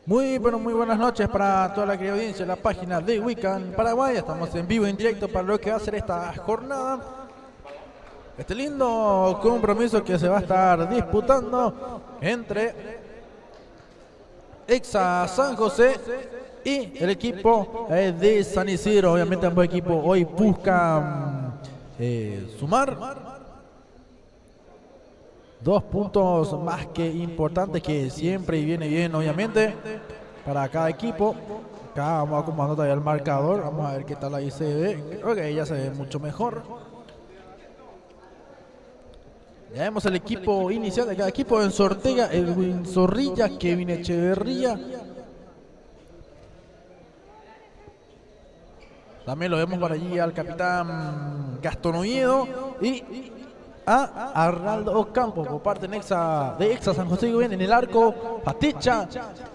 Muy, pero muy buenas noches para toda la querida audiencia de la página de Wiccan Paraguay. Estamos en vivo, en directo para lo que va a ser esta jornada. Este lindo compromiso que se va a estar disputando entre Exa San José y el equipo de San Isidro. Obviamente ambos equipos hoy buscan sumar 2 puntos más que importantes, que siempre viene bien obviamente para cada equipo. Acá vamos acomodando todavía el marcador, vamos a ver qué tal ahí se ve. Creo que ahí ya se ve mucho mejor. Ya vemos el equipo inicial de cada equipo: en Ortega, Edwin Zorrilla, Kevin Echeverría. También lo vemos por allí al capitán Gastón Oviedo y a Arnaldo Ocampo por parte de Exa San José. Bien, en el arco, Patecha.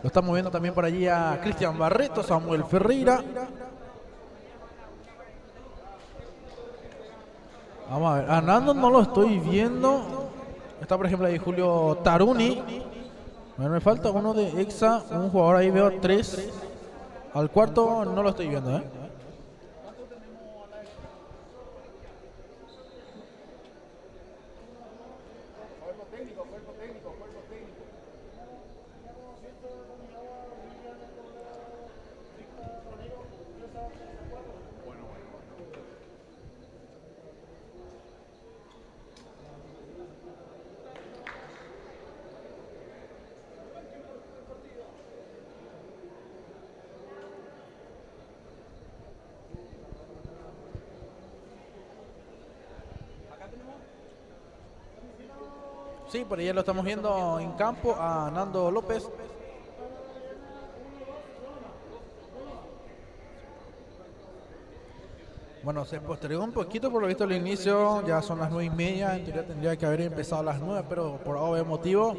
Lo estamos viendo también por allí a Cristian Barreto, Samuel Ferreira. Vamos a ver, a Arnaldo no lo estoy viendo. Está por ejemplo ahí Julio Taruni. Bueno, me falta uno de Exa, un jugador ahí, veo 3. Al cuarto no lo estoy viendo, Sí, por ahí lo estamos viendo en campo a Nando López. Bueno, se postergó un poquito por lo visto el inicio, ya son las 9:30, en teoría tendría que haber empezado a las 9, pero por obvio motivo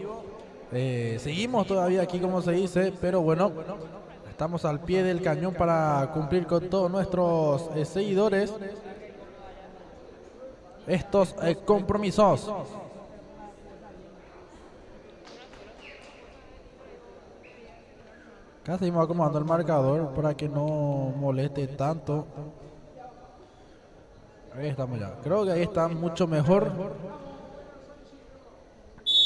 seguimos todavía aquí, como se dice, pero bueno, estamos al pie del cañón para cumplir con todos nuestros seguidores estos compromisos. Acá seguimos acomodando el marcador para que no moleste tanto. Ahí estamos ya. Creo que ahí está mucho mejor.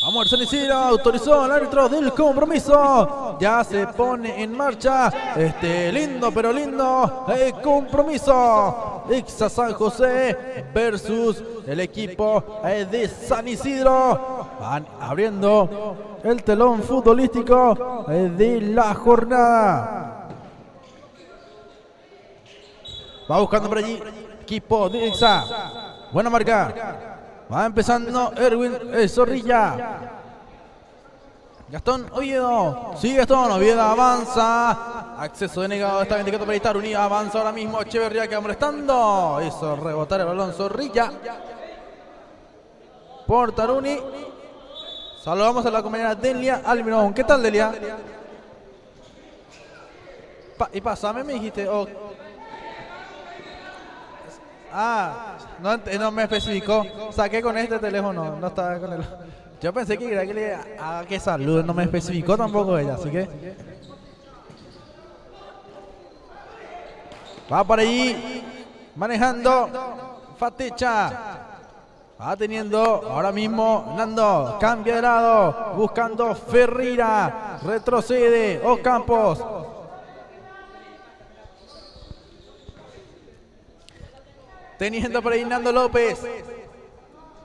Vamos, San Isidro autorizó al árbitro del compromiso. Ya se pone en marcha este lindo, pero lindo compromiso. Exa San José versus el equipo de San Isidro. Van abriendo el telón futbolístico de la jornada. Va buscando por allí equipo de Exa. Buena marca. Va empezando Erwin Zorrilla. Gastón Oviedo. Sí, Gastón Oviedo avanza. Acceso denegado. Está indicado para estar unido. Avanza ahora mismo Echeverría, que va molestando. Hizo rebotar el balón Zorrilla por Taruni. Saludamos a la compañera Delia Almirón. ¿Qué tal, Delia? Y pasame, me dijiste. Oh. No me especificó. Saqué con este teléfono, no estaba con él. Yo pensé que quería que le haga que salude, no me especificó tampoco ella, así que va por allí manejando Fatecha. Va teniendo ahora mismo Nando, cambia de lado, buscando Ferreira, retrocede Ocampos. Teniendo por ahí Nando López.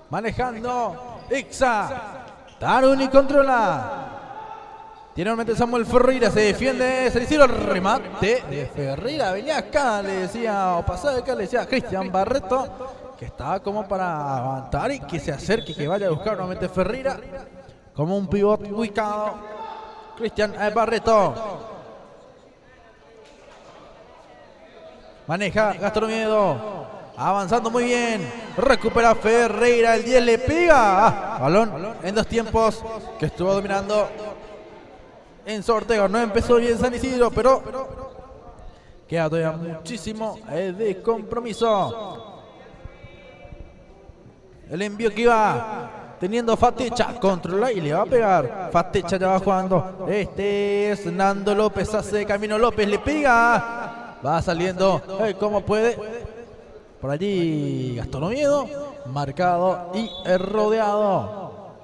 Manejando Exa. Taruni controla. Tiene nuevamente Samuel Ferreira. Se defiende. Se le hicieron el remate de Ferreira. Venía acá, le decía, o pasaba de acá, le decía a Cristian Barreto, que estaba como para aguantar y que se acerque, que vaya a buscar nuevamente Ferreira. Como un pivot ubicado. Cristian Barreto. Maneja Gastón Oviedo. Avanzando muy bien. Recupera Ferreira. El 10 le pega. Balón en 2 tiempos que estuvo dominando Enzo Ortega. No empezó bien San Isidro, pero queda todavía muchísimo de compromiso. El envío que iba teniendo Fatecha, controla y le va a pegar. Fatecha ya va jugando. Este es Nando López, hace camino López, le pega. Va saliendo, como puede. Por allí Gastón Oviedo, marcado y rodeado.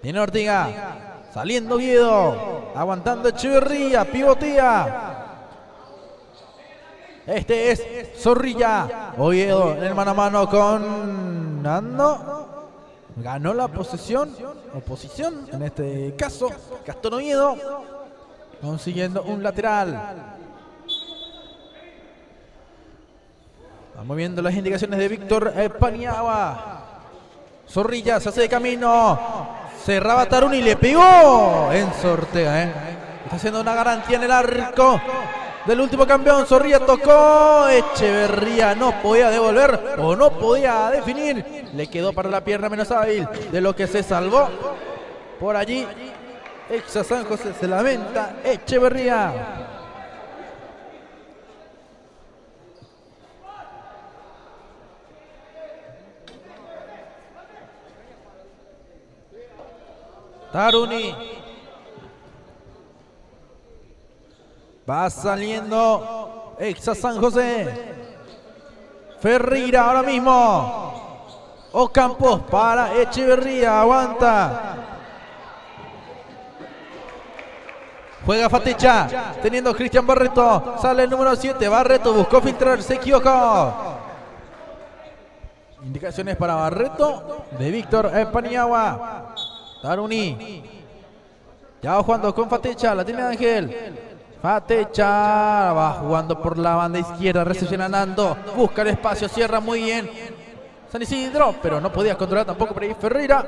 Tiene Ortiga, saliendo Oviedo, aguantando Echeverría, pivotea. Este es Zorrilla. Oviedo en el mano a mano con Nando. Ganó la oposición en este caso. Gastón Oviedo consiguiendo un lateral. Vamos viendo las indicaciones de Víctor Paniagua. Zorrilla se hace de camino. Cerraba Taruni, le pegó en sortea. Está haciendo una garantía en el arco del último campeón. Zorrilla tocó. Echeverría no podía devolver o no podía definir. Le quedó para la pierna menos hábil de lo que se salvó. Por allí, Exa San José se lamenta. Echeverría. Taruni. Va saliendo Exa San José. Ferreira ahora mismo. Ocampos para Echeverría. Aguanta. Juega Fatecha. Teniendo Cristian Barreto. Sale el número 7. Barreto buscó filtrar. Se equivocó. Indicaciones para Barreto de Víctor Paniagua. Taruni. Ya va jugando con Fatecha. La tiene Ángel. Fatecha va jugando por la banda izquierda. Recepciona Nando. Busca el espacio. Cierra muy bien San Isidro. Pero no podía controlar tampoco por ahí Ferreira.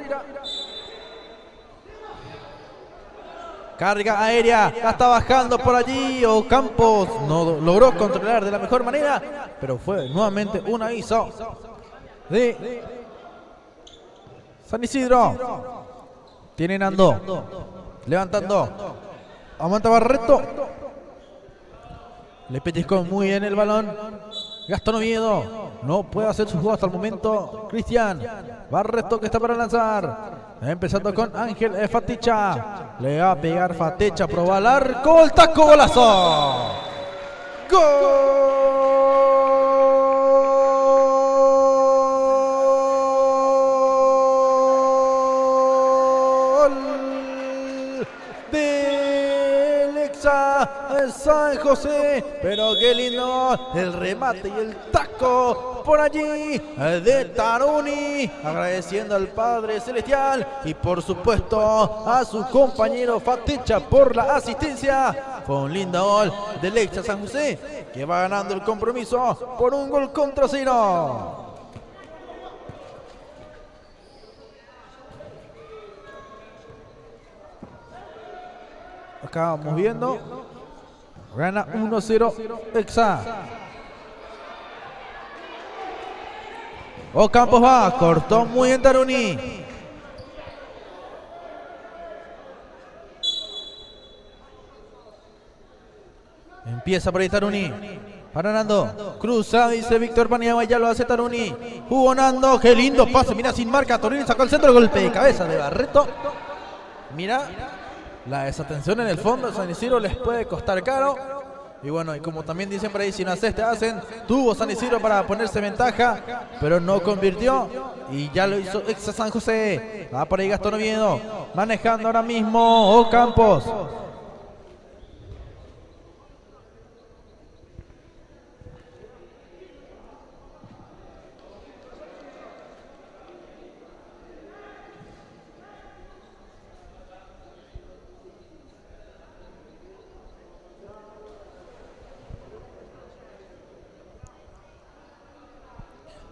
Carga aérea. La está bajando por allí. Ocampos no logró controlar de la mejor manera. Pero fue nuevamente un aviso de San Isidro. Tiene Nando. Levantando. Aguanta Barreto. Le pellizcó muy bien el balón. Gastón Oviedo. No puede hacer su juego hasta el momento. Cristian Barreto que está para lanzar. Empezando con Ángel Fatecha. Le va a pegar Fatecha. Proba el arco. El taco. Golazo. ¡Gol! San José, pero qué lindo el remate y el taco por allí de Taruni, agradeciendo al Padre Celestial y por supuesto a su compañero Fatecha por la asistencia. Fue un lindo gol del Exa San José que va ganando el compromiso por un gol contra 0. Acá vamos viendo. Gana 1-0 Exa. Ocampos va. Cortó muy bien Taruni. Empieza por ahí Taruni. Para Nando. Cruza, dice Víctor Paniagua. Ya lo hace Taruni. Jugó Nando. Qué lindo pase. Mira, sin marca. Taruni sacó el centro. Golpe de cabeza de Barreto. Mira. La desatención en el fondo de San Isidro les puede costar caro. Y bueno, y como también dicen por ahí, si no haces te hacen. Tuvo San Isidro para ponerse en ventaja, pero no convirtió. Y ya lo hizo Exa San José. Va por ahí Gastón Oviedo. Manejando ahora mismo Ocampos.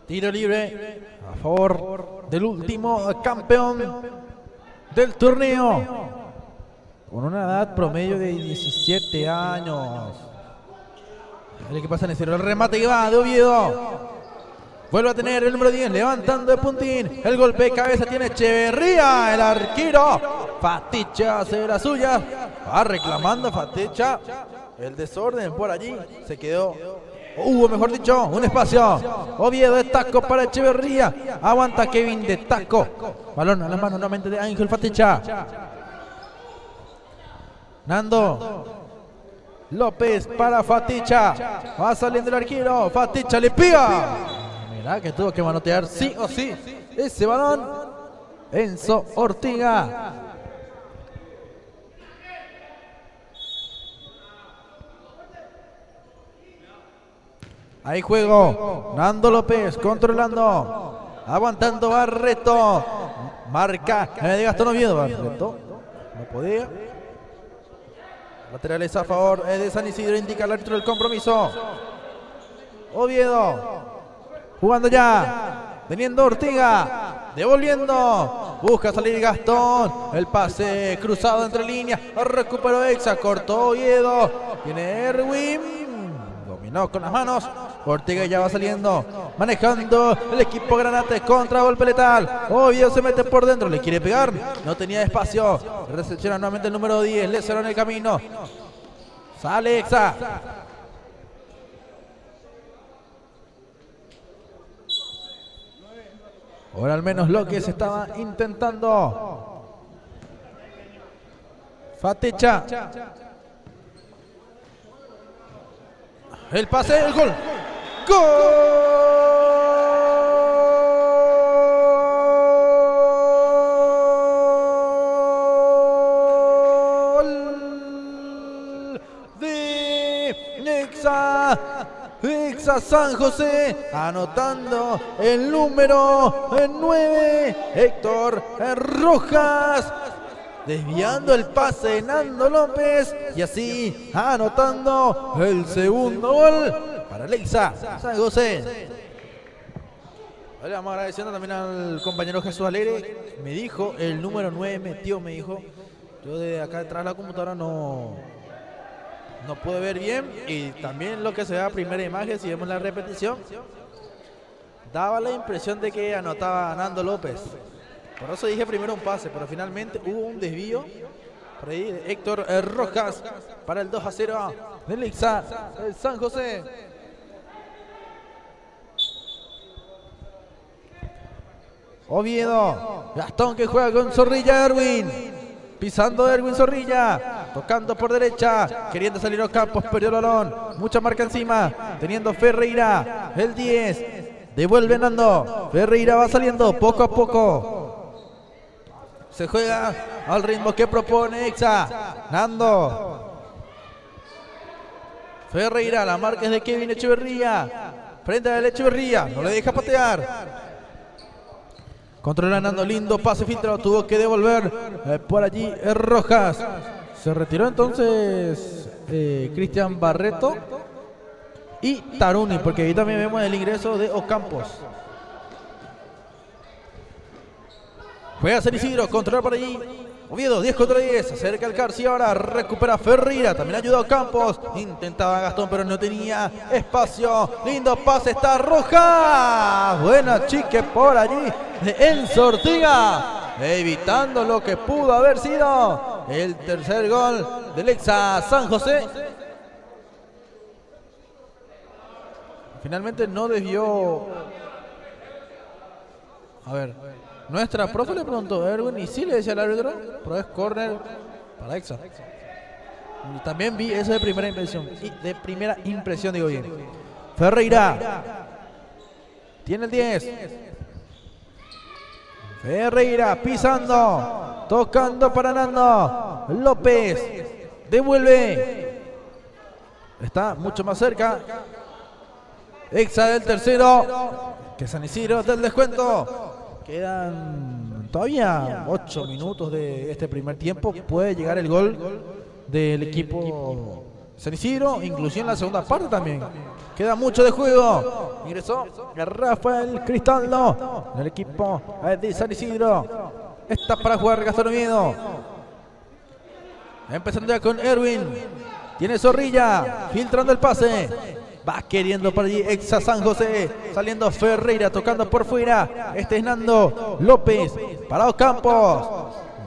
Tiro libre a favor del último campeón del torneo. Con una edad promedio de 17 años. A ver qué pasa en el remate que va de Oviedo. Vuelve a tener el número 10, levantando de puntín. El golpe de cabeza tiene Echeverría, el arquero. Fatecha hace la suya. Va reclamando Fatecha. El desorden por allí se quedó Hubo, mejor dicho, un espacio. Oviedo de taco para Echeverría. Aguanta Kevin de taco. Balón a las manos nuevamente de Ángel Faticha. Nando López para Faticha. Va saliendo el arquero. Faticha le pega. Mirá que tuvo que manotear sí o sí ese balón. Enzo Ortiga. Hay juego. Nando López controlando. Aguantando Barreto. Marca de Gastón Oviedo. Barreto no podía. Laterales a favor de San Isidro. Indica el árbitro del compromiso. Oviedo. Jugando ya. Teniendo Ortiga. Devolviendo. Busca salir Gastón. El pase cruzado entre líneas. Recuperó Exa. Cortó Oviedo. Tiene Erwin. Dominó con las manos. Ortiga ya va saliendo. Manejando el equipo Granate. Contra golpe letal. Oviedo se mete por dentro. Le quiere pegar. No tenía espacio. Recepciona nuevamente el número 10. Le cerró en el camino. Sale Exa. Ahora al menos lo que se estaba intentando. Faticha. El pase, el gol. ¡Gol! De Exa San José, anotando el número 9, Héctor Rojas. Desviando el pase de Nando López y así anotando el segundo gol para el Exa San José. Le vamos agradeciendo también al compañero Jesús Alegre. Me dijo el número 9 metió, me dijo. Yo de acá detrás de la computadora no pude ver bien. Y también lo que se ve a primera imagen, si vemos la repetición, daba la impresión de que anotaba Nando López. Por eso dije primero un pase, pero finalmente hubo un desvío por ahí de Héctor Rojas para el 2-0 del Exa San José. Oviedo, Gastón que juega con Zorrilla. Erwin, pisando Erwin Zorrilla, tocando por derecha, queriendo salir a los campos, perdió el balón, mucha marca encima, teniendo Ferreira, el 10, devuelve Nando, Ferreira va saliendo poco a poco. Se juega al ritmo que propone Exa. Nando. Ferreira, la marca es de Kevin Echeverría. Frente a Echeverría, no le deja patear. Controla Nando, lindo pase filtrado, tuvo que devolver por allí Rojas. Se retiró entonces Cristian Barreto y Taruni, porque ahí también vemos el ingreso de Ocampos. Juega San Isidro, controla por allí. Oviedo, 10 contra 10. Acerca el Carci ahora. Recupera Ferreira. También ayudó a Campos. Intentaba Gastón, pero no tenía espacio. Lindo pase, está Rojas. Buena chique por allí de Enzo Ortiga. Evitando lo que pudo haber sido el tercer gol del Exa San José. Finalmente no desvió. A ver. Nuestra profe le preguntó a Erwin y sí le decía al árbitro, pero es córner para Exa. Y también vi eso de primera impresión. Y de primera impresión, digo bien. Ferreira. Tiene el 10. Ferreira pisando. Tocando para Nando. López. Devuelve. Está mucho más cerca. Exa del tercero. Que San Isidro del descuento. Quedan todavía 8 minutos de este primer tiempo. Puede llegar el gol del equipo San Isidro, inclusive en la segunda parte también. Queda mucho de juego. Ingresó Rafael Cristaldo del equipo de San Isidro. Está para jugar Gastón Oviedo. Empezando ya con Erwin. Tiene Zorrilla, filtrando el pase. Va queriendo por allí Exa San José. Saliendo Ferreira, tocando por fuera. Este es Nando López. Para Ocampos.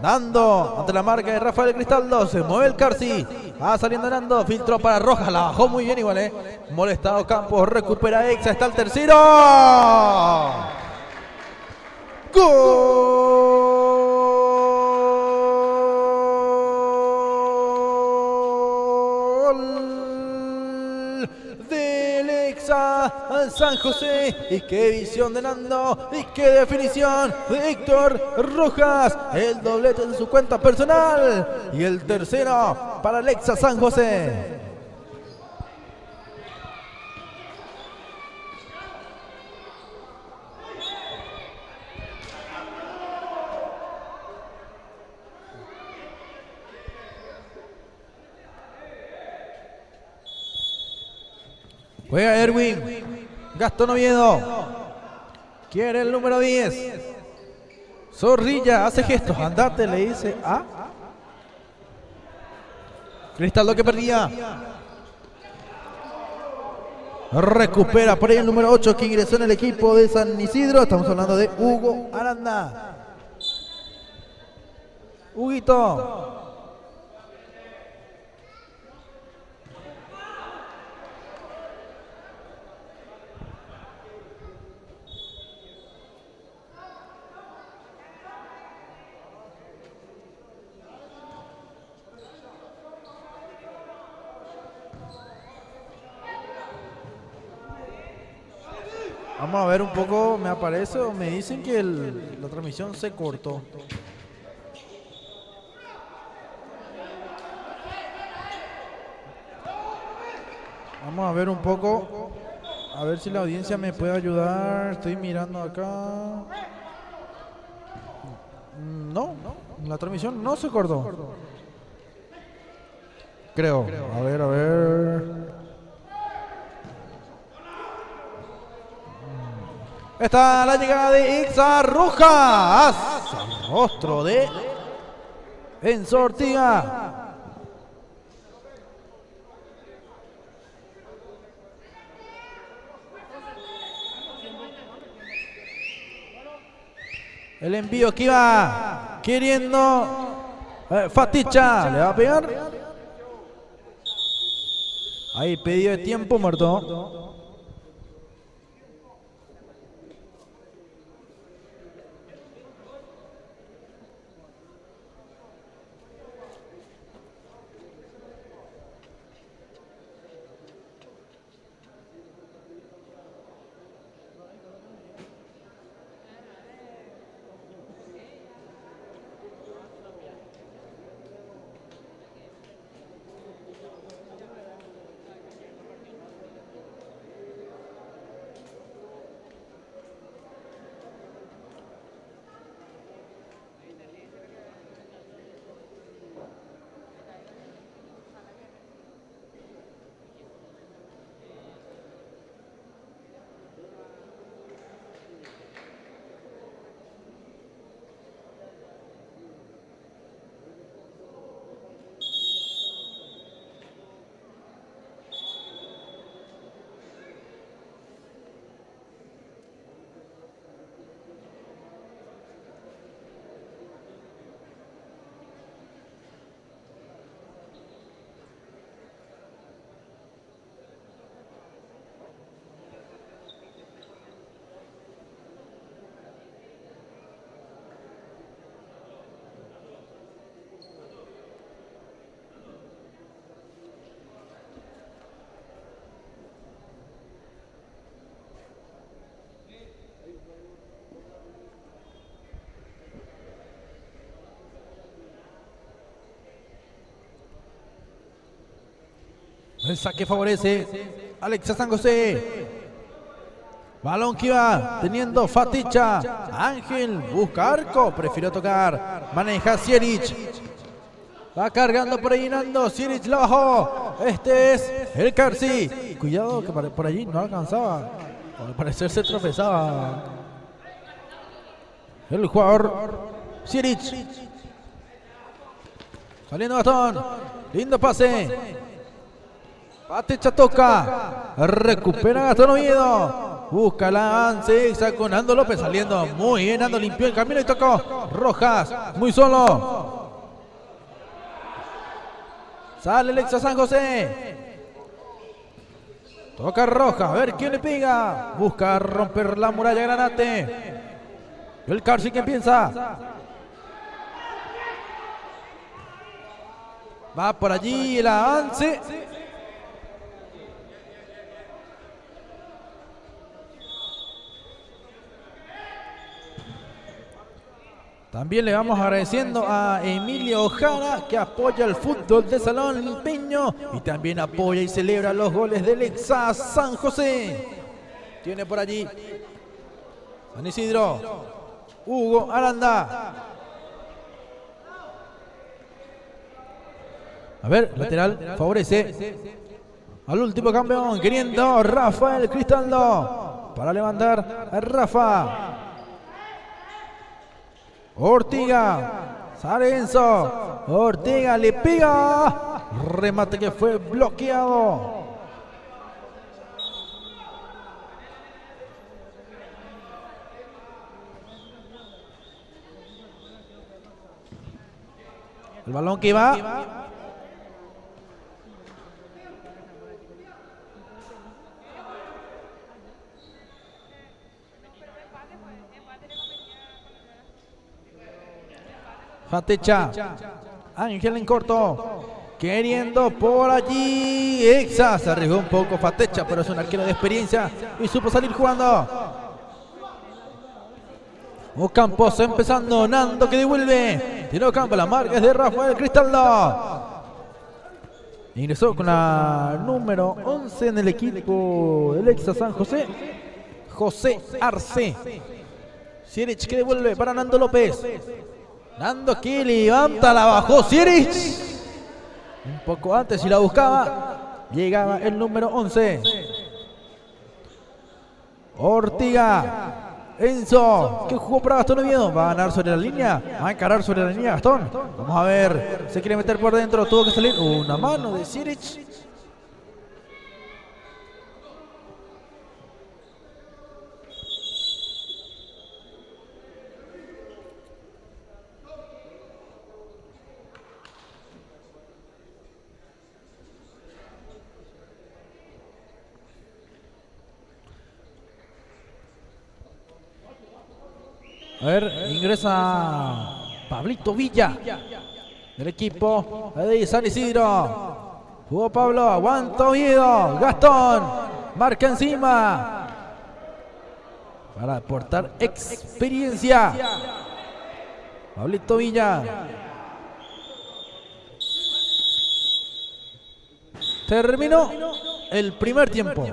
Nando, ante la marca de Rafael Cristaldo, se mueve el Carci. Va saliendo Nando, filtró para Rojas, la bajó muy bien igual, Molestado Campos, recupera Exa, está el tercero. ¡Gol del Exa San José! Y qué visión de Nando, y qué definición de Héctor Rojas. El doblete en su cuenta personal y el tercero para el Exa San José. Juega Erwin, Gastón Oviedo, quiere el número 10. Zorrilla hace gestos, andate, le dice a Cristaldo que perdía. Recupera por ahí el número 8 que ingresó en el equipo de San Isidro. Estamos hablando de Hugo Aranda. Huguito. Vamos a ver un poco, me aparece o me dicen que la transmisión se cortó. Vamos a ver un poco, a ver si la audiencia me puede ayudar. Estoy mirando acá. No, la transmisión no se cortó. Creo, a ver. Está la llegada de Exa Rojas. Rostro de Enzo Ortiga. El envío que iba queriendo Faticha. ¿Le va a pegar? Ahí pedido de tiempo muerto. El saque favorece al Exa San José. Balón que iba teniendo Faticha. Ángel busca arco. Prefirió tocar. Maneja Sierich. Va cargando por ahí Nando. Sierich la bajó. Este es el Carci. Cuidado que por allí no alcanzaba. Al parecer se tropezaba el jugador Sierich. Saliendo Gastón. Lindo pase. Faticha toca. Recupera Gastón Oviedo. Busca la avance Exa con Nando López saliendo muy bien. Nando limpió el camino y tocó. Rojas, muy solo. Sale el Exa San José. Toca Rojas, a ver quién le pega. Busca romper la muralla Granate. El Carsi que piensa. Va por allí el avance. También le vamos agradeciendo a Emilio Ojara, que apoya el fútbol de Salón Limpeño y también apoya y celebra los goles del Exa San José. Tiene por allí San Isidro, Hugo Aranda. A ver, lateral favorece al último campeón, queriendo Rafael Cristaldo para levantar a Rafa. Ortiga, Sarenzo, Ortiga le pega, remate que fue bloqueado. El balón que va. Fatecha, Ángel en corto, queriendo por allí. Exa se arriesgó un poco Fatecha, pero es un arquero de experiencia y supo salir jugando. Ocampos empezando, Nando que devuelve. Tiró campo, la marca es de Rafael Cristaldo. Ingresó con la número 11 en el equipo del Exa San José, José Arce. Sierich que devuelve para Nando López. Nando que levanta, la bajó Sierich. Un poco antes si la buscaba. Llegaba el número 11. Ortiga. Enzo, que jugó para Gastón Oviedo. Va a ganar sobre la línea. Va a encarar sobre la línea Gastón. Vamos a ver. Se quiere meter por dentro. Tuvo que salir una mano de Sierich. A ver, ingresa Pablito Villa del equipo de San Isidro. Jugó Pablo, aguanta Oviedo. Gastón, marca encima para aportar experiencia. Pablito Villa. Terminó el primer tiempo.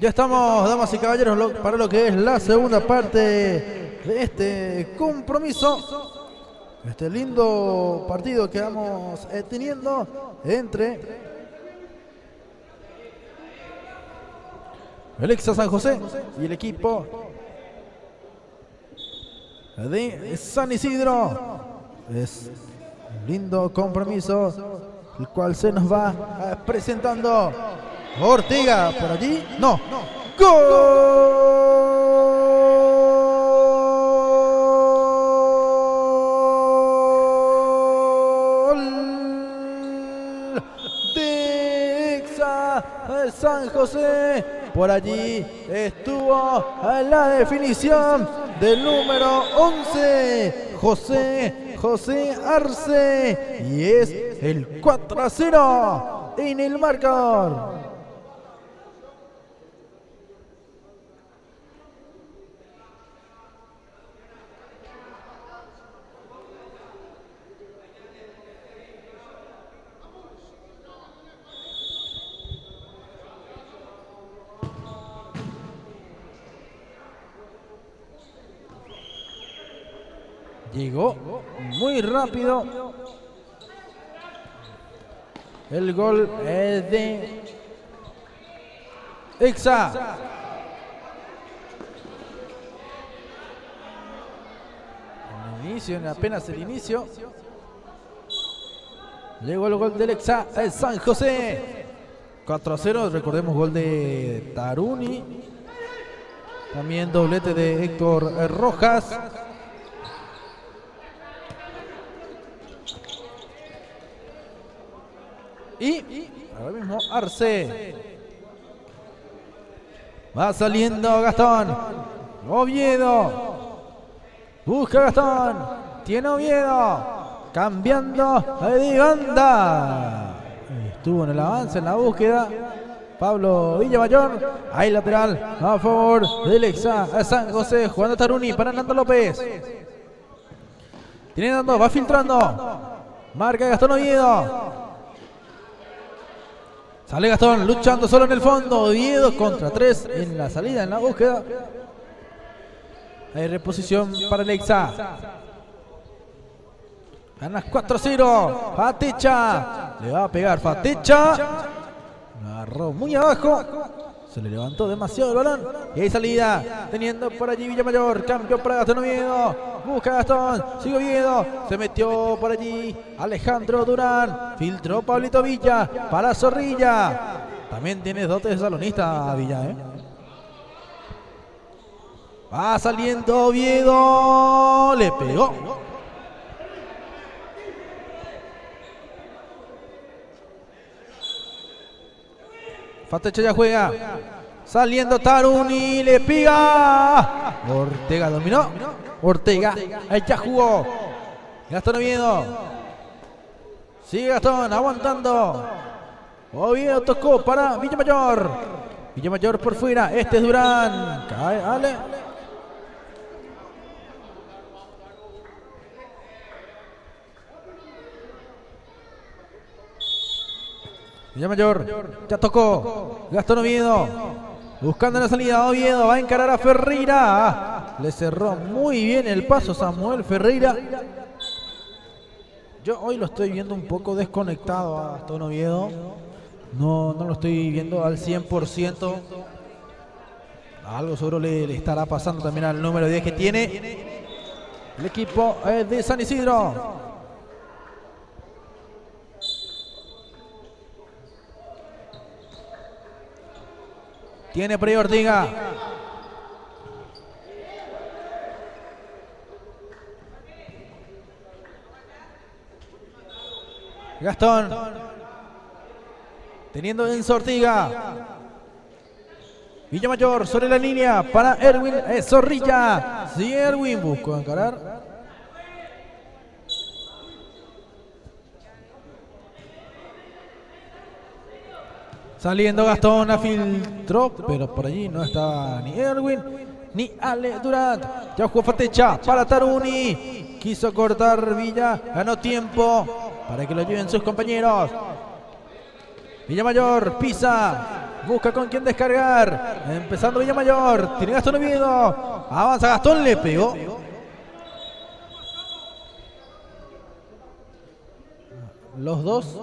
Ya estamos, damas y caballeros, para lo que es la segunda parte de este compromiso. Este lindo partido que vamos teniendo entre el Exa San José y el equipo de San Isidro. Es un lindo compromiso el cual se nos va presentando. Ortega por allí, no, gol de Exa San José. Por allí estuvo la definición del número 11, José Arce, y es el 4-0 en el marcador. Llegó muy rápido el gol de Exa. El inicio, apenas el inicio. Llegó el gol del Exa San José. 4-0, recordemos gol de Taruni. También doblete de Héctor Rojas. Y ahora mismo Arce. Va saliendo Gastón. Oviedo. Busca Gastón. Tiene Oviedo. Cambiando de banda. Estuvo en el avance, en la búsqueda. Pablo Villamayor. Ahí lateral a favor del Exa San José. Jugando Taruni para Nando López. Tiene Nando, va filtrando. Marca Gastón Oviedo. Sale Gastón luchando solo en el fondo. Oviedo contra 3 en la salida, en la búsqueda. Hay reposición para el Exa. Ganas 4-0. Fatecha. Le va a pegar Fatecha. Agarró muy abajo. Se le levantó demasiado el balón. Y hay salida. Teniendo por allí Villamayor. Cambio para Gastón Oviedo. Busca Gastón. Sigue Oviedo. Se metió por allí Alejandro Durán. Filtró Pablito Villa. Para Zorrilla. También tiene dotes de salonista Villa, Va saliendo Oviedo. Le pegó. Fatecha ya juega. Saliendo Taruni. Le pega. Ortega dominó. Ortega. Ahí ya jugó. Gastón Oviedo. Sigue Gastón. Aguantando. Oviedo tocó para Villamayor. Villamayor por fuera. Este es Durán. Cae Ale. Villamayor, ya tocó Gastón Oviedo, buscando la salida. Oviedo va a encarar a Ferreira. Le cerró muy bien el paso Samuel Ferreira. Yo hoy lo estoy viendo un poco desconectado a Gastón Oviedo. No lo estoy viendo al 100%. Algo seguro le estará pasando también al número 10 que tiene el equipo de San Isidro. Tiene por ahí Ortega. Gastón. Teniendo en Ortega. Villamayor sobre la línea para Erwin Zorrilla. Sí, Erwin buscó encarar. Saliendo Gastón, a filtró, pero por allí no estaba ni Erwin ni Ale Durant. Ya jugó Fatecha para Taruni. Quiso cortar Villa, ganó tiempo para que lo lleven sus compañeros. Villamayor pisa. Busca con quién descargar. Empezando Villamayor. Tiene Gastón Oviedo. Avanza Gastón, le pegó. Los dos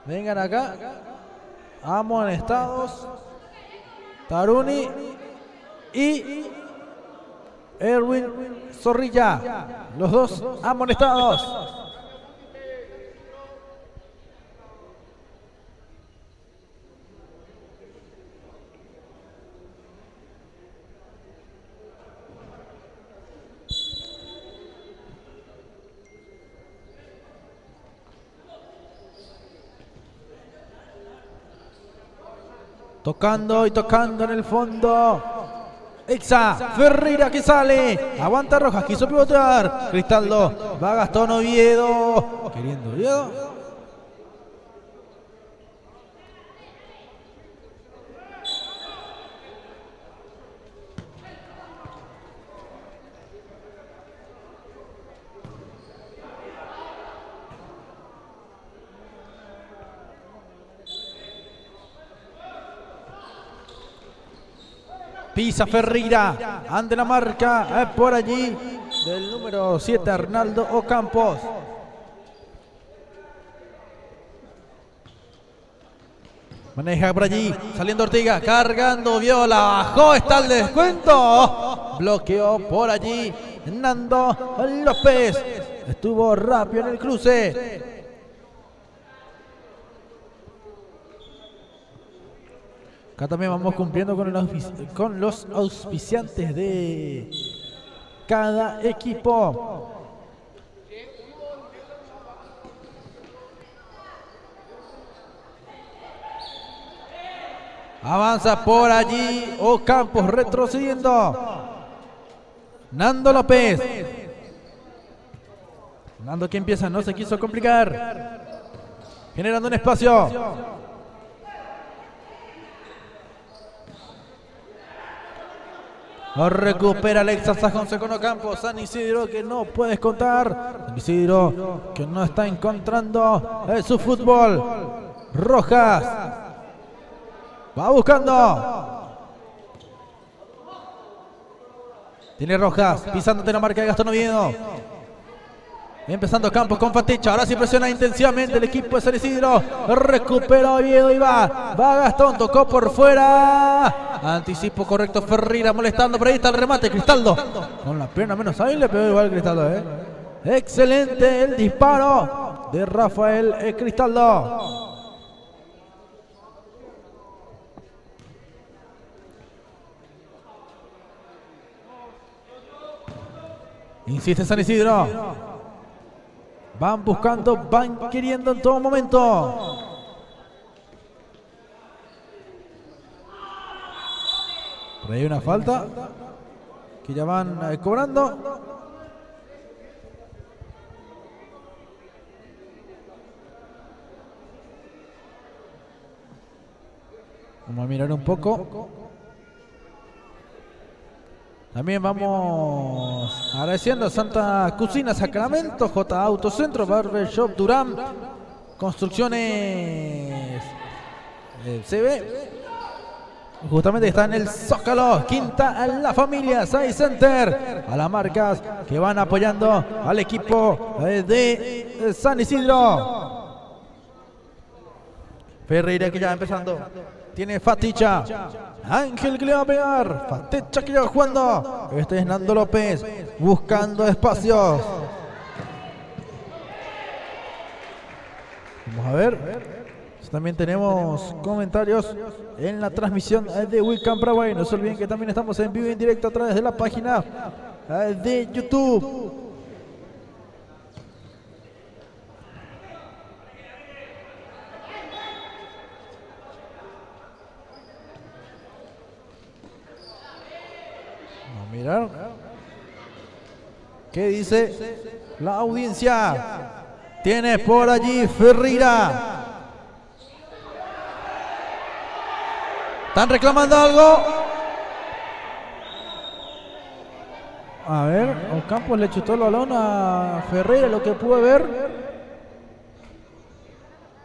vengan acá. Amonestados. Taruni y Erwin Zorrilla. Los dos amonestados. Tocando y tocando en el fondo. Exa, Ferreira que sale. Aguanta Rojas, quiso pivotear. Cristaldo, va Gastón Oviedo. Queriendo Oviedo. Pisa Ferreira, ante la marca, por allí, del número 7, Arnaldo Ocampos. Maneja por allí, saliendo Ortiga, cargando Viola, bajó, está el descuento. Bloqueó por allí Nando López. Estuvo rápido en el cruce. Acá también vamos cumpliendo con los auspiciantes de cada equipo. Avanza por allí Ocampos retrocediendo. Nando López. Nando que empieza, no se quiso complicar. Generando un espacio. Lo recupera Alexa Sajonce con Ocampos. San Isidro que no puedes contar. San Isidro que no está encontrando su fútbol. Rojas. Va buscando. Tiene Rojas. Pisándote la marca de Gastón Oviedo. Empezando Campos con Faticha. Ahora sí presiona intensivamente el equipo de San Isidro. Recupera Oviedo y va. Va Gastón. Tocó por fuera. Anticipo correcto Ferreira molestando. Por ahí está el remate. Cristaldo. Con la pierna menos ahí le pegó igual Cristaldo. Excelente el disparo de Rafael Cristaldo. Insiste San Isidro. Van buscando, van queriendo en todo momento. Por ahí hay una falta que ya van cobrando. Vamos a mirar un poco. También vamos agradeciendo a Santa Cocina Sacramento, J Autocentro, Barbershop Durán, Construcciones CB. Justamente está en el Zócalo, Quinta La Familia, Sai Center, a las marcas que van apoyando al equipo de San Isidro. Ferreira que ya va empezando. Tiene Faticha. Ángel que le va a pegar. Faticha que ya va jugando. Este es Nando López. Buscando espacios. Vamos a ver. También tenemos comentarios en la transmisión de Wiccan Paraguay. No se olviden que también estamos en vivo y en directo a través de la página de YouTube. Mirar qué dice la audiencia. Tiene por allí Ferreira. ¿Están reclamando algo? A ver, Ocampos le chutó el balón a Ferreira, lo que pude ver.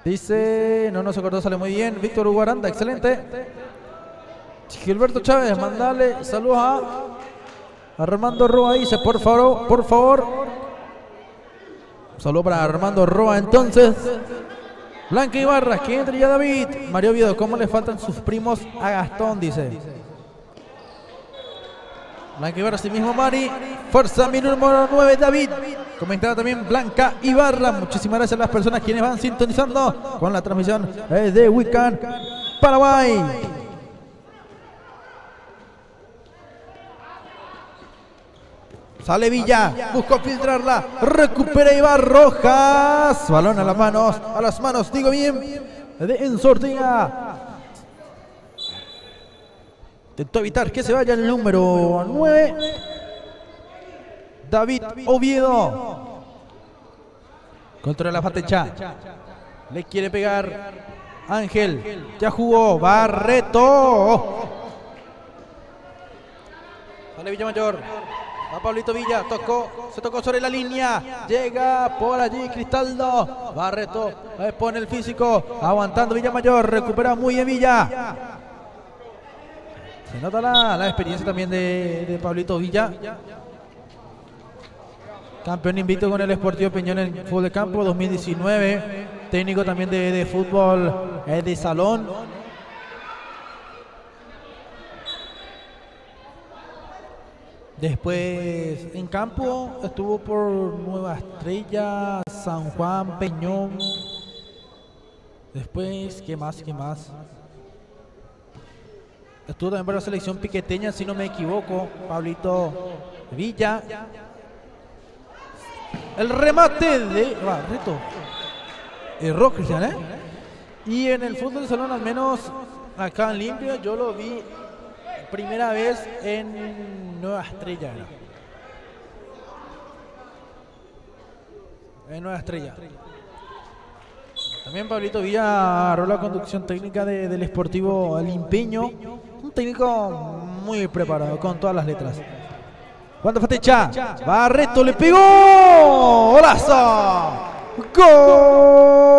Dice, no nos acordó, sale muy bien. Víctor Hugo Aranda, excelente. Gilberto Chávez, mandale saludos a Armando Roa. Dice, por favor. Saludos para Armando Roa, entonces. Blanca Ibarra, que entre ya David. Mario Oviedo, ¿cómo le faltan sus primos a Gastón? Dice. Blanca Ibarra, sí mismo Mari. Fuerza, mi número 9, David. Comentará también Blanca Ibarra. Muchísimas gracias a las personas quienes van sintonizando con la transmisión de Weekend Paraguay. Sale Villa, buscó filtrarla, recupera Iván Rojas. Balón a las manos, digo bien, de Enzo Ortega. Intentó evitar que se vaya el número 9. David Oviedo. Controla Fatecha. Le quiere pegar Ángel. Ya jugó Barreto. Sale Villamayor. Va Pablito Villa. Se tocó sobre la línea. Llega por allí Cristaldo. Barreto. Pone el físico. Aguantando Villamayor. Recupera muy bien Villa. Se nota la experiencia también de Pablito Villa. Campeón invicto con el Sportivo Peñón en fútbol de campo 2019. Técnico también de fútbol de salón. Después en campo estuvo por Nueva Estrella, San Juan, Peñón. Después, ¿qué más? Estuvo también por la selección piqueteña, si no me equivoco, Pablito Villa. El remate de Barreto. Erró Cristian, Y en el fútbol de salón, al menos acá en Limpio, yo lo vi primera vez en Nueva Estrella. En Nueva Estrella. También Pablito Villa agarró la conducción técnica del Sportivo Limpeño. Un técnico muy preparado, con todas las letras. Cuando Fatecha, Barreto le pegó. ¡Golazo! ¡Gol!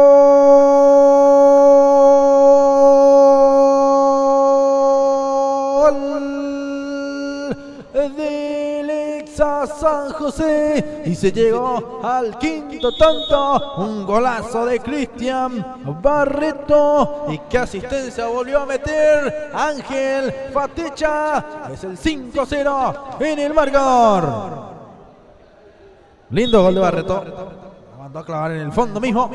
Del Exa San José. Y se llegó al quinto tanto. Un golazo de Cristian Barreto. Y qué asistencia volvió a meter Ángel Fatecha. Es el 5-0 en el marcador. Lindo gol de Barreto. La mandó a clavar en el fondo mismo.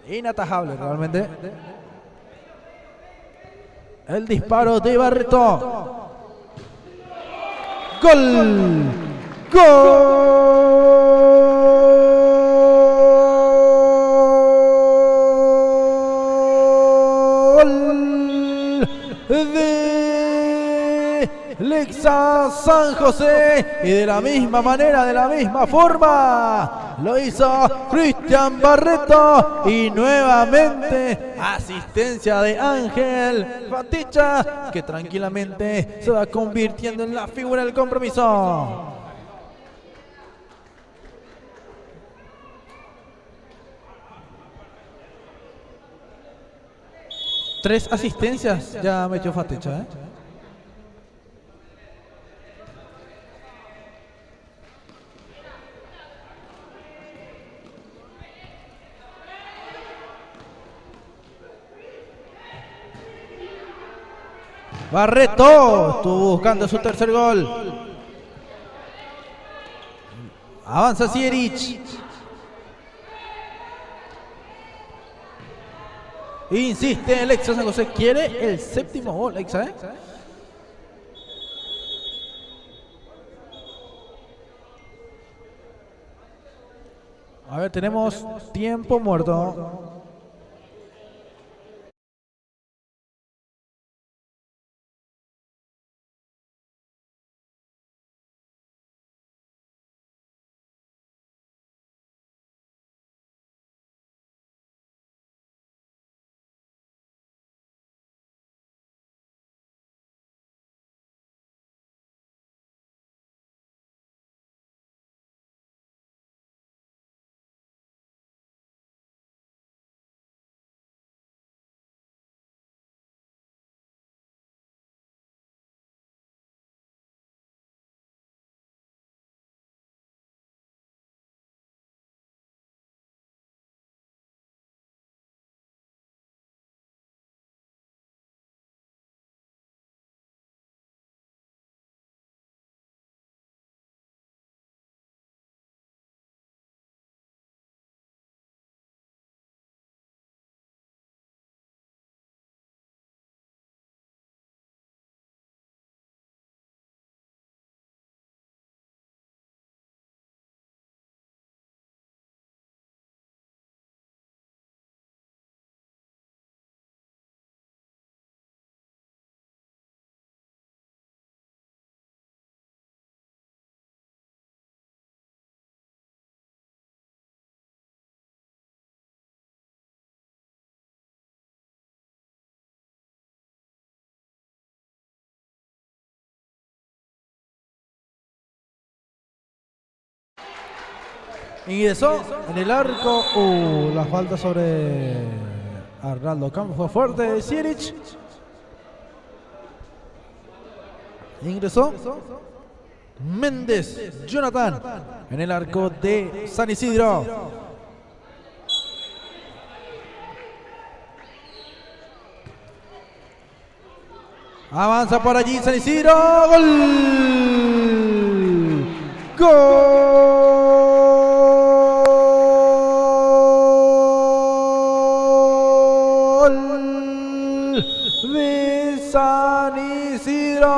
Inatajable realmente. El disparo de Barreto. ¡Gol! ¡Gol! De Lexa San José. Y de la misma manera, de la misma forma, lo hizo Cristian Barreto. Y nuevamente asistencia de Ángel Fatecha, que tranquilamente se va convirtiendo en la figura del compromiso. Tres asistencias ya metió Fatecha, Barreto estuvo buscando su tercer gol. Avanza Sierich. Insiste el Exa San José. Quiere el séptimo gol, Exa, A ver, tenemos tiempo muerto. Ingresó en el arco. La falta sobre Arnaldo Campos fue fuerte de Sierich. Ingresó Méndez Jonathan en el arco de San Isidro. Avanza por allí San Isidro. ¡Gol! ¡Gol! De San Isidro.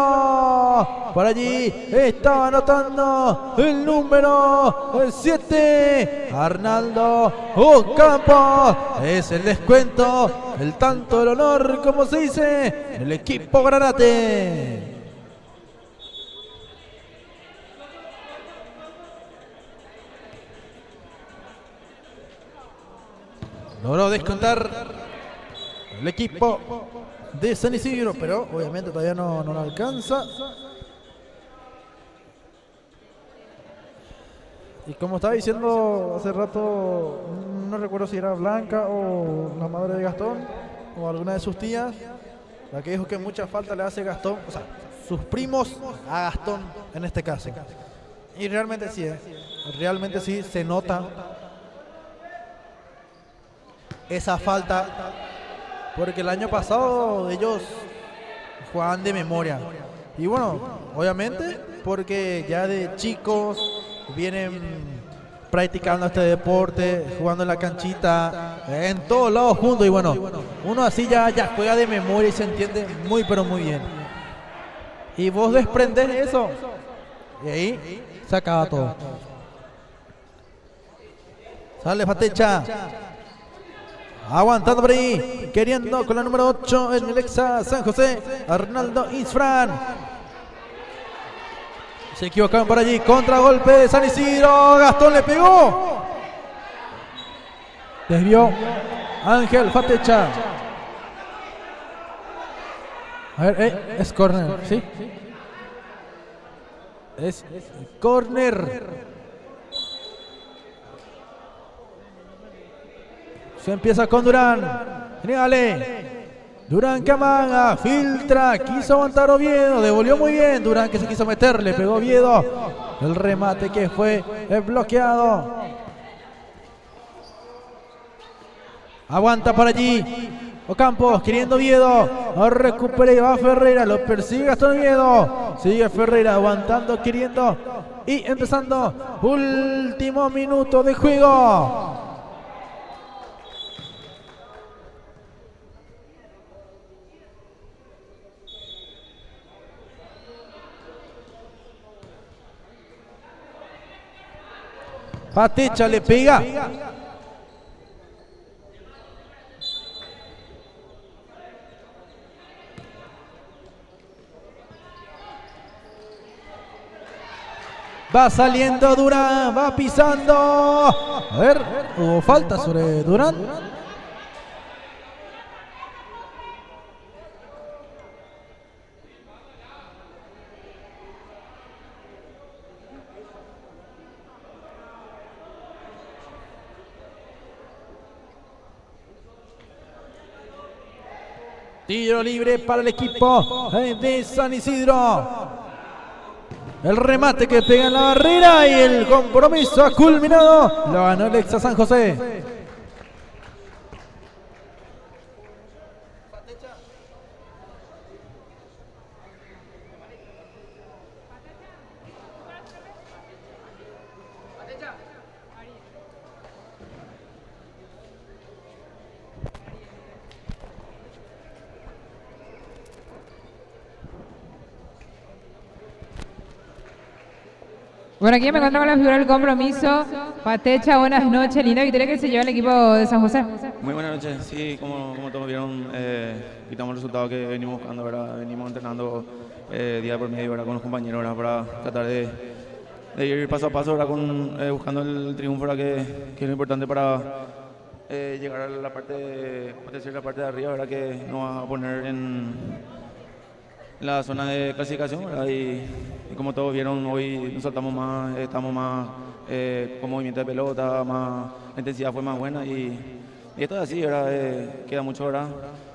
Por allí estaba anotando el número 7, Arnaldo Campos. Es el descuento, el tanto del honor, como se dice, el equipo Granate. Logró descontar el equipo de San Isidro, pero obviamente todavía no lo alcanza. Y como estaba diciendo hace rato, no recuerdo si era Blanca o la madre de Gastón o alguna de sus tías, la que dijo que mucha falta le hace Gastón, o sea, sus primos a Gastón en este caso. Y realmente sí se nota esa falta, porque el año pasado ellos jugaban de memoria. Y bueno, obviamente porque ya de chicos vienen practicando este deporte, jugando en la canchita, en todos lados juntos. Y bueno, uno así ya juega de memoria y se entiende muy pero muy bien. Y vos desprendés eso y ahí se acaba todo. Sale Fatecha, aguantando por ahí, queriendo con la número 8 en el Exa San José, Arnaldo Isfran. Se equivocaron por allí, contragolpe de San Isidro, Gastón le pegó. Desvió Ángel Fatecha. A ver, es córner, ¿sí? Es córner. Se empieza con Durán. Niégale. Durán que amaga, filtra, quiso aguantar Oviedo, devolvió muy bien. Durán que se quiso meter, le pegó Oviedo. El remate que fue bloqueado. Aguanta por allí Ocampos, queriendo Oviedo. Recupera y va Ferreira, lo persigue Gastón Oviedo. Sigue Ferreira aguantando, queriendo y empezando. Último minuto de juego. Fatecha le pega. Va saliendo Durán, va pisando. A ver, hubo falta sobre Durán. Tiro libre para el equipo de San Isidro. El remate que pega en la barrera y el compromiso ha culminado. Lo ganó el Exa San José. Bueno, aquí me encuentro con la figura del compromiso. Fatecha, buenas noches. Linda victoria que se lleva el equipo de San José. Muy buenas noches. Sí, como todos vieron, quitamos el resultado que venimos buscando, ¿verdad? Venimos entrenando día por medio, ¿verdad? Con los compañeros, ¿verdad? Para tratar de ir paso a paso, ¿verdad? Buscando el triunfo, ¿verdad? Que es lo importante para llegar a la parte de arriba, ¿verdad? Que nos va a poner en en la zona de clasificación, ¿verdad? Y como todos vieron, hoy nos soltamos más, estamos más con movimiento de pelota, más, la intensidad fue más buena y esto es así, ¿verdad? Queda mucho, ¿verdad?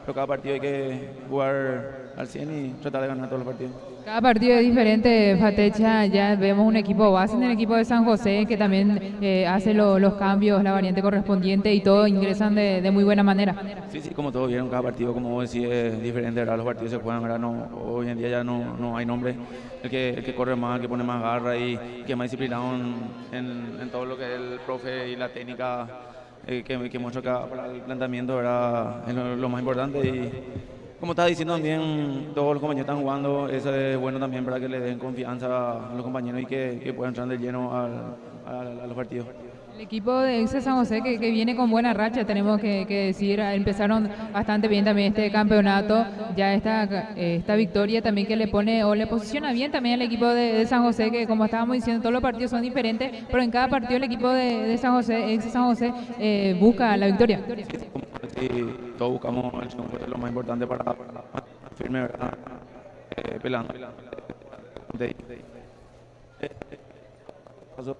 Pero cada partido hay que jugar al 100 y tratar de ganar todos los partidos. Cada partido es diferente, Fatecha. Ya vemos un equipo base en el equipo de San José que también hace los cambios, la variante correspondiente y todo ingresan de muy buena manera. Sí, sí, como todos vieron, cada partido, como vos decís, es diferente, ¿verdad? Los partidos se juegan, ¿verdad? No, hoy en día ya no hay nombre. El que corre más, el que pone más garra y que es más disciplinado en todo lo que es el profe y la técnica que muestra acá para el planteamiento, ¿verdad? Es lo más importante y como estaba diciendo también, todos los compañeros están jugando, eso es bueno también para que le den confianza a los compañeros y que puedan entrar de lleno a los partidos. El equipo de Exe San José que viene con buena racha, tenemos que decir, empezaron bastante bien también este campeonato, ya esta victoria también que le pone o le posiciona bien también al equipo de San José, que como estábamos diciendo, todos los partidos son diferentes, pero en cada partido el equipo de San José, Exe San José, busca la victoria. Sí, todos buscamos el segundo puesto, lo más importante para firme, ¿verdad? Pelando. Paso.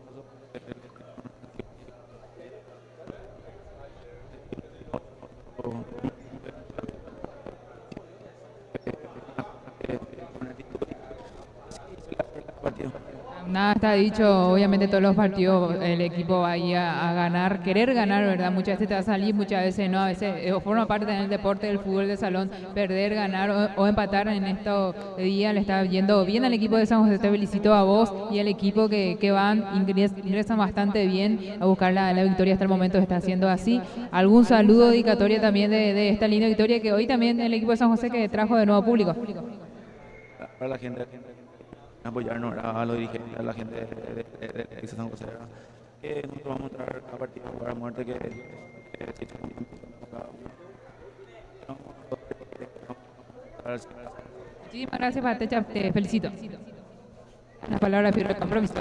Partido. Nada está dicho, obviamente todos los partidos el equipo va a ir a ganar, querer ganar, ¿verdad? Muchas veces te va a salir, muchas veces no, a veces forma parte del deporte del fútbol de salón, perder, ganar o empatar en estos días. Le está yendo bien al equipo de San José, te felicito a vos y al equipo que van, ingresan bastante bien a buscar la victoria hasta el momento, está haciendo así. ¿Algún saludo dedicatoria también de esta linda victoria que hoy también el equipo de San José que trajo de nuevo público? Para la gente apoyarnos, ¿verdad? A los dirigentes, a la gente de San José, ¿verdad? Que nosotros vamos a entrar a partir de jugar a muerte que sí, Muchísimas gracias, Patecha, te felicito. La palabra firme el compromiso.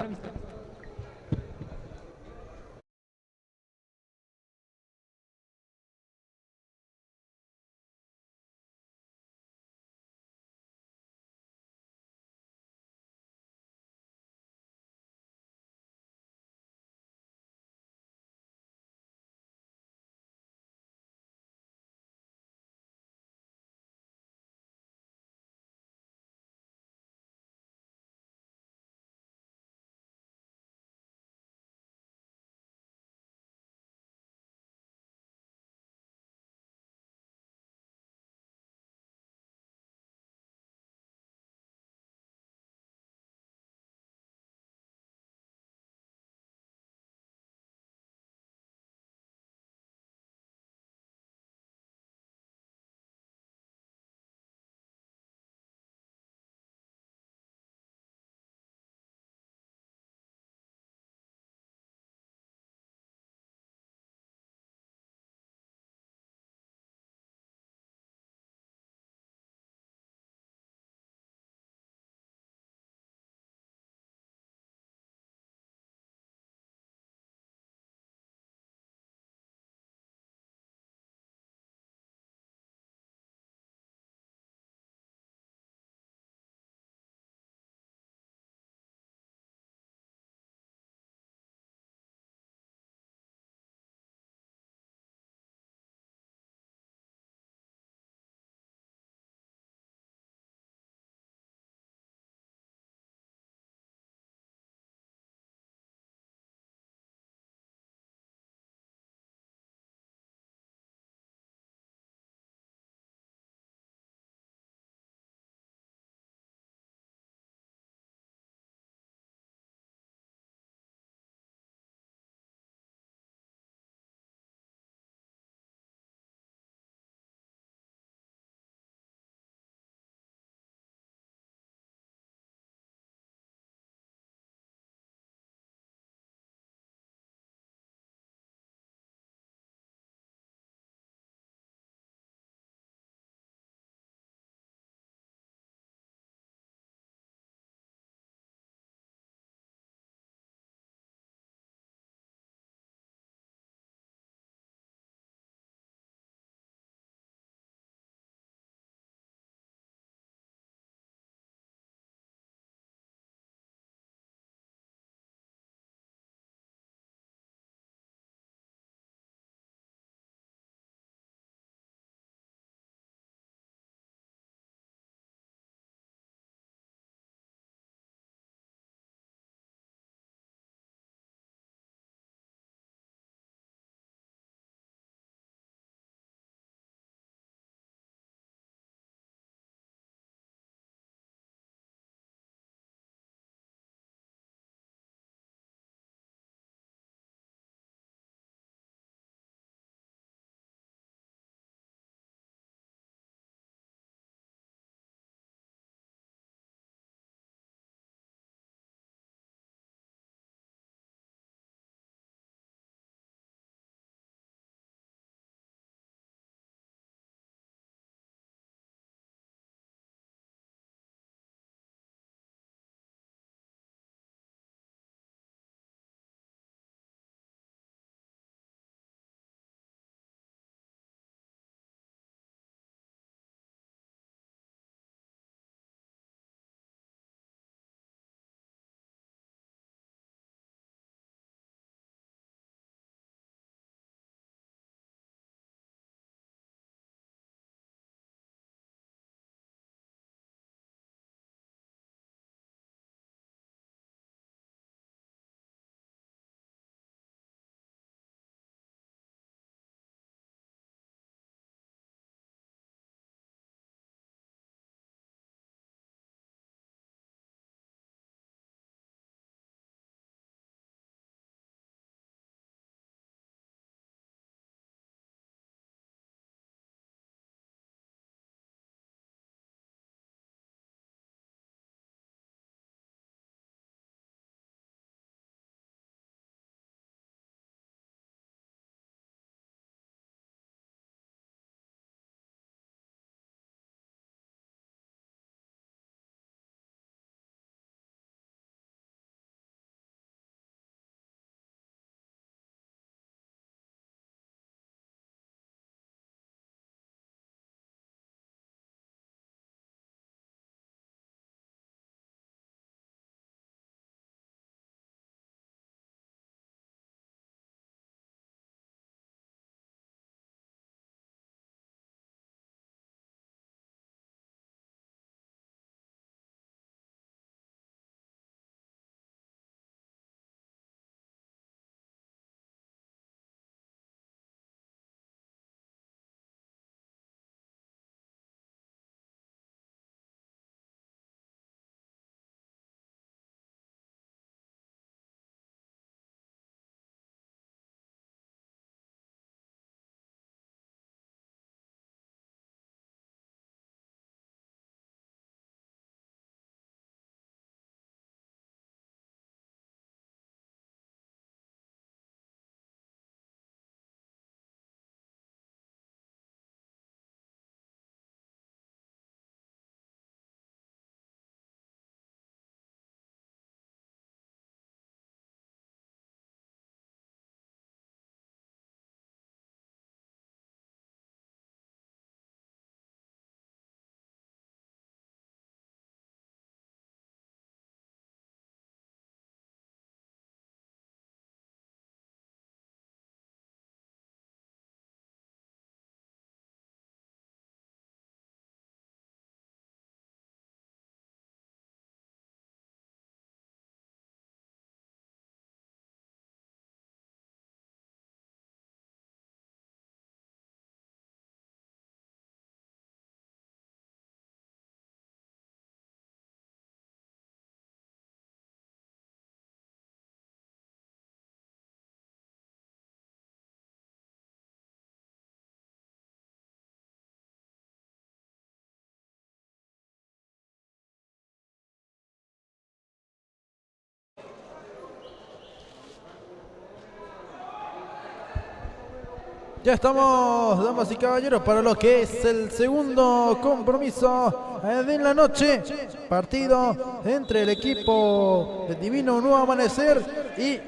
Ya estamos, damas y caballeros, para lo que es el segundo compromiso de la noche. Partido entre el equipo de Divino Nuevo Amanecer y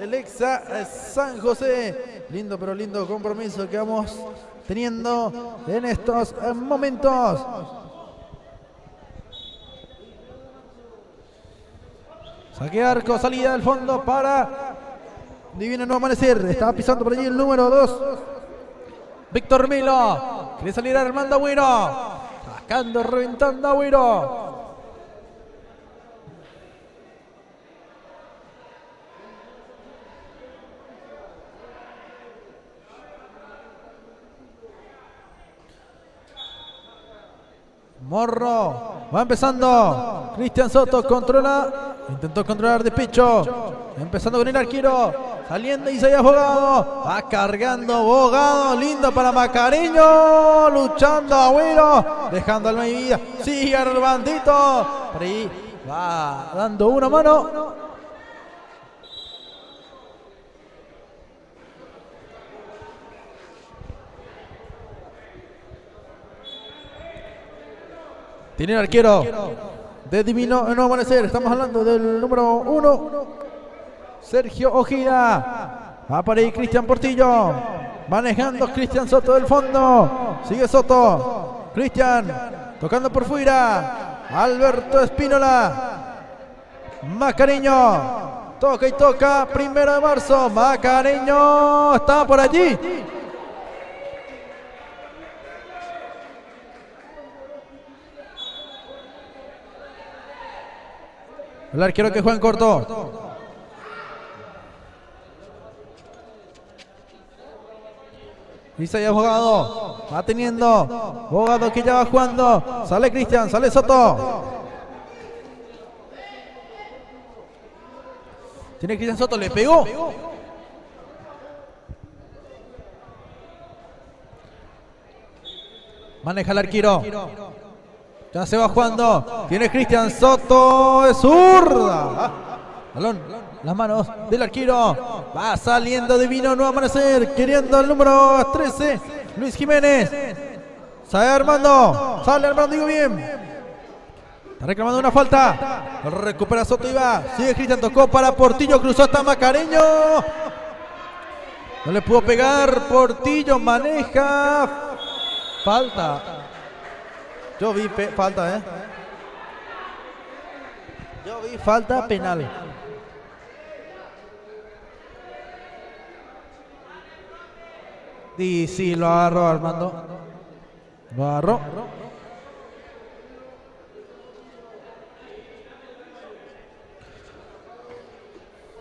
el Exa San José. Lindo, pero lindo compromiso que vamos teniendo en estos momentos. Saque arco, salida del fondo para Divino Nuevo Amanecer. Estaba pisando por allí el número 2. Víctor Milo. Quiere salir Armando Agüero. Sacando, reventando Agüero. Morro. Va empezando. Cristian Soto controla. Intentó controlar de pecho. Empezando con el arquero. Saliendo Isaías Bogado. Va cargando Bogado. Lindo para Macareño. Luchando Agüero. Dejando al medio vida. Sigue Armandito. Por ahí va dando una mano. Tiene el arquero de Divino Nuevo Amanecer. Estamos hablando del número 1, Sergio Ojeda. Va por ahí Cristian Portillo. Manejando Cristian Soto del fondo. Sigue Soto. Cristian tocando por fuera. Alberto Espínola. Macareño. Toca y toca. 1 de marzo. Macareño está por allí. El arquero que juega en corto. Isaías Bogado. Va teniendo. Bogado que ya va jugando. Sale Cristian, sale Soto. Tiene Cristian Soto, le pegó. Maneja el arquero. Ya se va jugando. Tiene Cristian Soto. Es zurda. Balón. Las manos del arquero. Va saliendo Divino Nuevo Amanecer. Queriendo el número 13. Luis Jiménez. Sale Armando. Sale Armando, digo bien. Está reclamando una falta. Recupera Soto y va. Sigue Cristian. Tocó para Portillo. Cruzó hasta Macareño. No le pudo pegar. Portillo maneja. Falta. Yo vi falta, Yo vi falta penal. Y sí, lo agarró Armando. Lo agarró.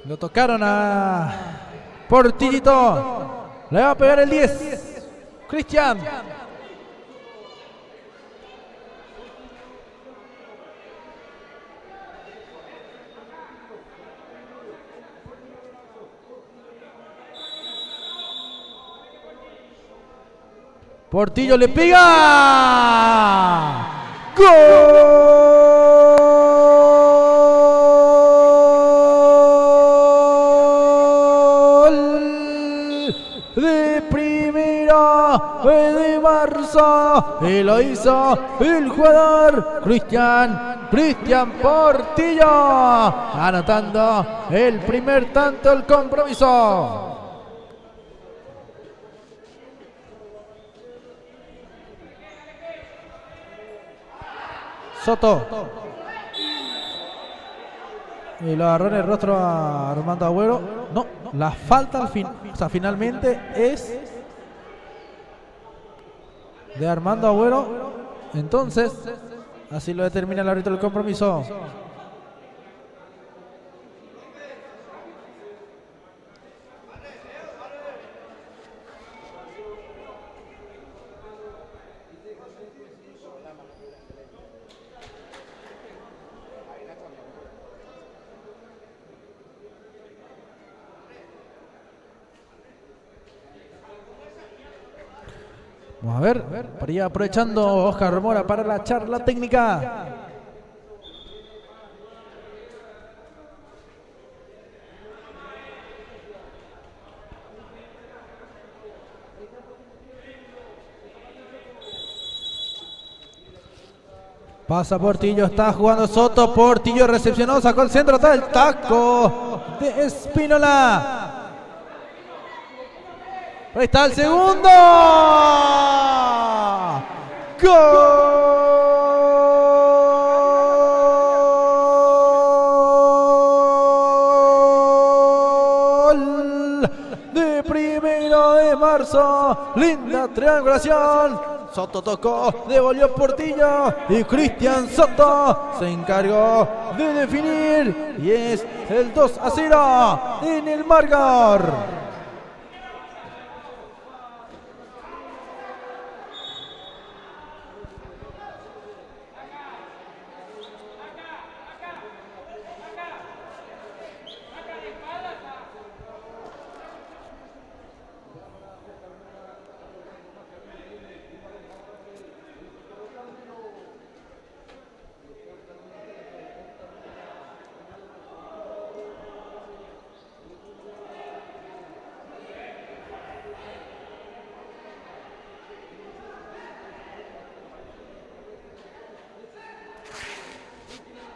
Lo tocaron a Portillito. Le va a pegar el 10. Cristian. Portillo le pega. ¡Gol! De primera de marzo. Y lo hizo el jugador Cristian Portillo. Anotando el primer tanto del compromiso. Soto. Y lo agarró en el rostro a Armando Agüero. No, la falta al fin. O sea, finalmente es de Armando Agüero. Entonces, así lo determina el árbitro del compromiso. Vamos a ver, por ahí aprovechando Oscar Mora para la charla técnica. Pasa Portillo, está jugando Soto. Portillo recepcionó, sacó el centro, está el taco de Espínola. Ahí está el segundo. ¡Gol! De 1 de marzo. Linda triangulación. Soto tocó, devolvió Portillo y Cristian Soto se encargó de definir y es el 2-0 en el marcador.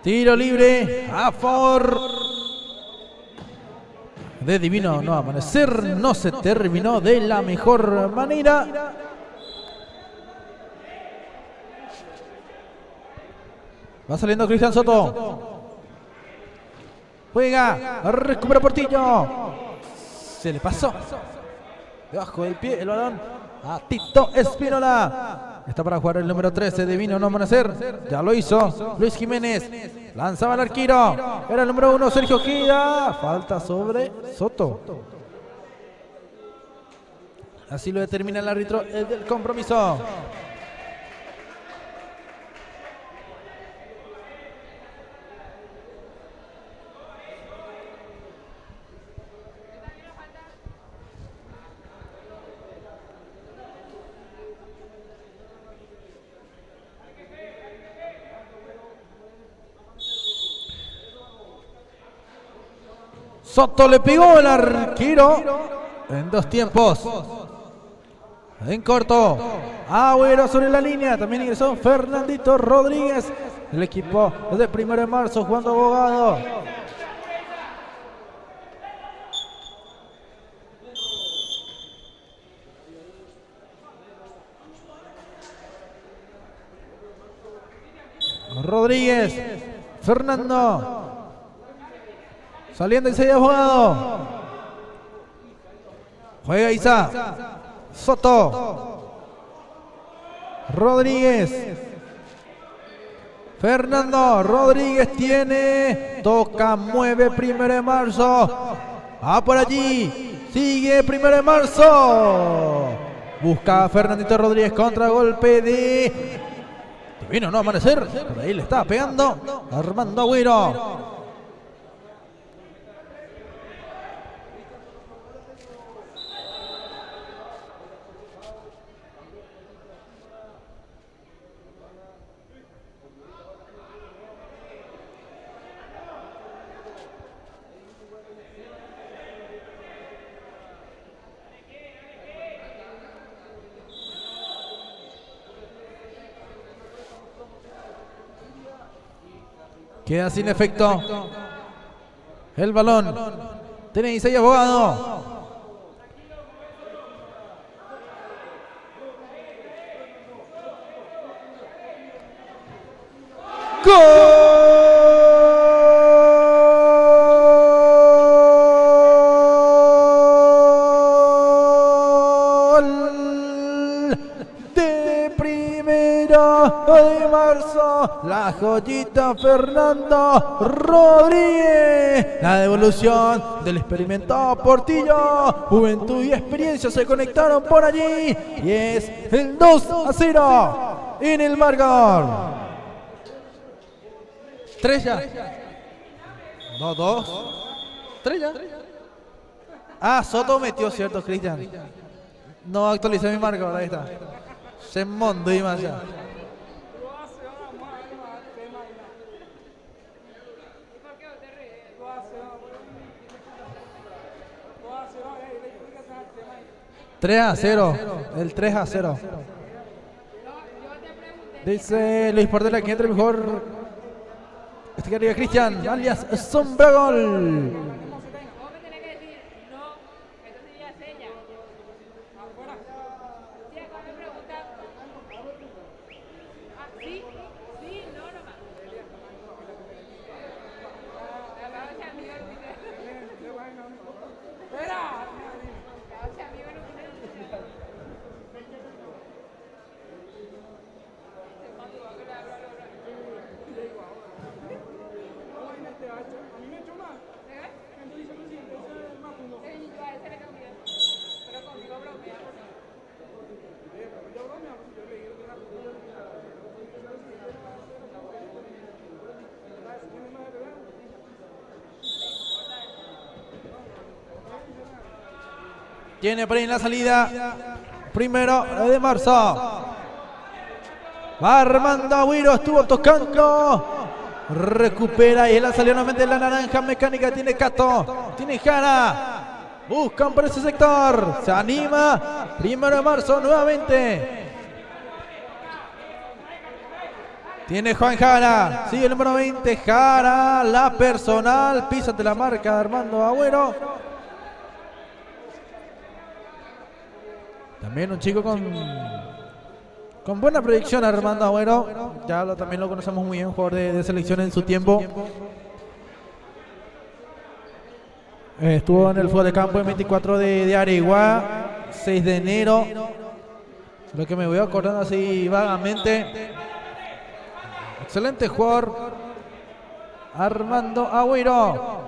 Tiro libre a favor de Divino No Amanecer. No se terminó de la mejor manera. Va saliendo Cristian Soto. Juega. Recupera Portillo. Se le pasó. Debajo del pie el balón a Tito Espínola. Está para jugar el número 13, Divino No Amanecer. Ya lo hizo Luis Jiménez. Lanzaba al arquero. Era el número 1, Sergio Gida. Falta sobre Soto. Así lo determina el árbitro del compromiso. Soto le pegó al arquero en 2 tiempos. En corto. Agüero sobre la línea. También ingresó Fernandito Rodríguez. El equipo de 1 de marzo jugando Abogado. Rodríguez. Fernando. Saliendo el 6 de Abogado. Juega Isa. Soto. Rodríguez. Fernando Rodríguez tiene. Toca, mueve 1 de marzo. Va por allí. Sigue 1 de marzo. Busca a Fernandito Rodríguez. Contragolpe de Divino No Amanecer. Por ahí le está pegando Armando Agüero. Queda sin efecto el balón. Tenéis ahí Abogado. De marzo, la joyita Fernando Rodríguez. La devolución del experimentado Portillo. Juventud y experiencia se conectaron por allí y es el 2-0 en el marcador. 3 ya. No, 2. 3 ya. Ah, Soto metió, cierto, Cristian. No actualicé mi marcador, ahí está. Se mondo y más ya. $3-0, el 3-0. Yo te pregunté Dice Luis Portela que entre mejor. Este que arriba Cristian, alias Sombragol. Tiene por ahí en la salida. Primero de marzo. Va Armando Agüero, estuvo tocando. Recupera y en la salida nuevamente la naranja mecánica. Tiene Cato, tiene Jara. Buscan por ese sector. Se anima. Primero de marzo nuevamente. Tiene Juan Jara. Sigue el número 20. Jara, la personal. Pisa ante la marca de Armando Agüero. También un chico con buena proyección, Armando Agüero. Ya también lo conocemos muy bien, jugador de selección en su tiempo. Estuvo en el fútbol de campo el 24 de Areguá, 6 de enero. Lo que me voy acordando así vagamente. Excelente jugador, Armando Agüero.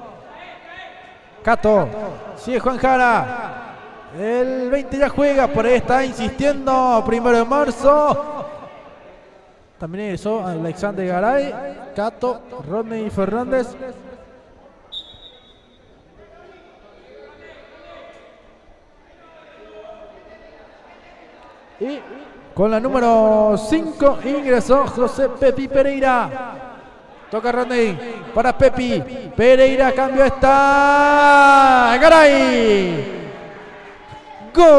Cato, sigue Juan Jara. El 20 ya juega, por ahí está insistiendo. Primero de marzo. También ingresó Alexander Garay, Cato, Rodney Fernández. Y con la número 5 ingresó José Pepi Pereira. Toca Rodney para Pepi. Pereira, cambio está. Garay. Gol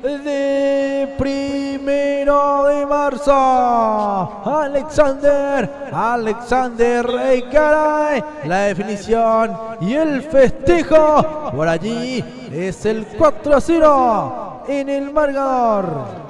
de Primero de Marzo. Alexander Garay. La definición y el festejo. Por allí es el 4-0 en el marcador.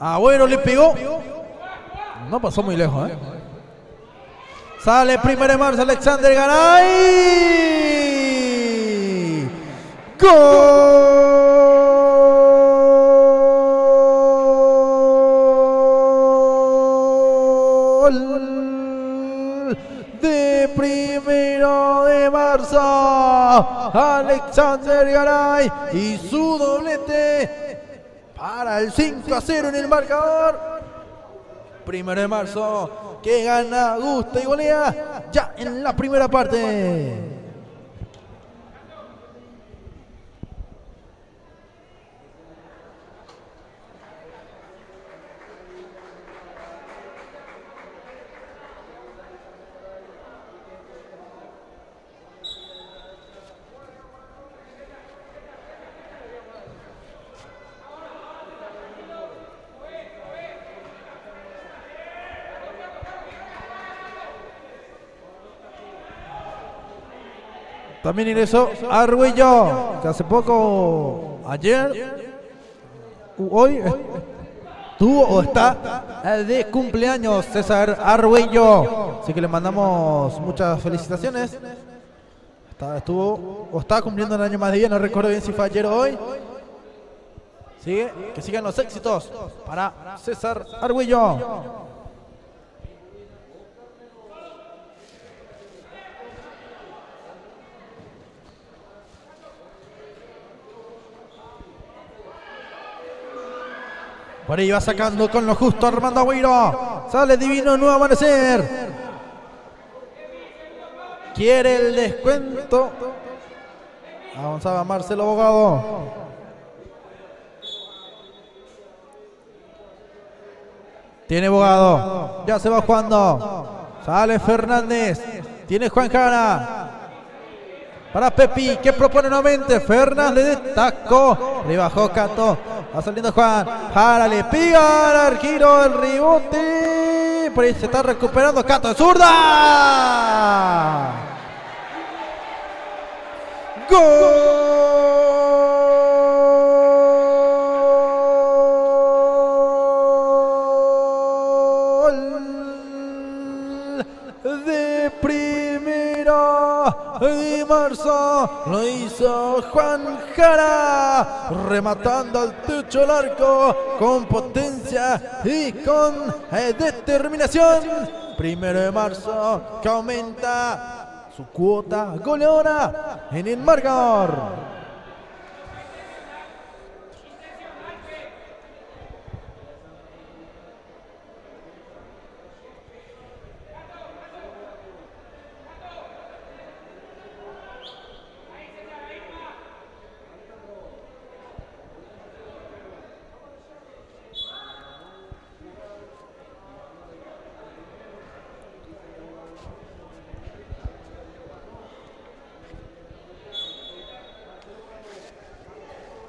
Agüero le pegó. No pasó muy lejos, ¿eh? Sale Primero de Marzo, Alexander Garay. Gol de Primero de Marzo. Alexander Garay y su doblete para el 5-0 en el marcador. Primero de Marzo que gana, gusta y golea ya en la primera parte. También ingresó Argüello, que hace poco, ayer, hoy, tuvo o está de cumpleaños César Argüello. Así que le mandamos muchas felicitaciones. Estuvo o está cumpliendo un año más de vida, no recuerdo bien si fue ayer o hoy. Que sigan los éxitos para César Argüello. Por ahí va sacando con lo justo Armando Agüero. Sale Divino Nuevo Amanecer. Quiere el descuento. Avanzaba Marcelo Bogado. Tiene Bogado. Ya se va jugando. Sale Fernández. Tiene Juan Jara. Para Pepi, que propone nuevamente. Fernández destacó. Le bajó Cato. Va saliendo Juan. Jara le pega al arquero el rebote. Por ahí se está recuperando Cato de zurda. ¡Gol! De primera de marzo lo hizo Juan Jara, rematando al techo del arco con potencia y con determinación. 1 de marzo que aumenta su cuota goleadora en el marcador.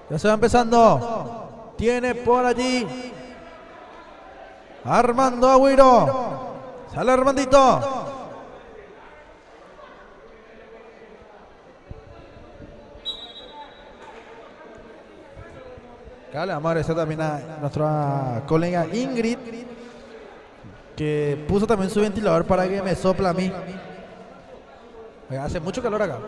Ya se va empezando. Tiene por allí Armando Agüero. Sale Armandito. Acá le vamos a agradecer también a nuestra colega Ingrid, que puso también su ventilador para que me sopla a mí. Hace mucho calor acá.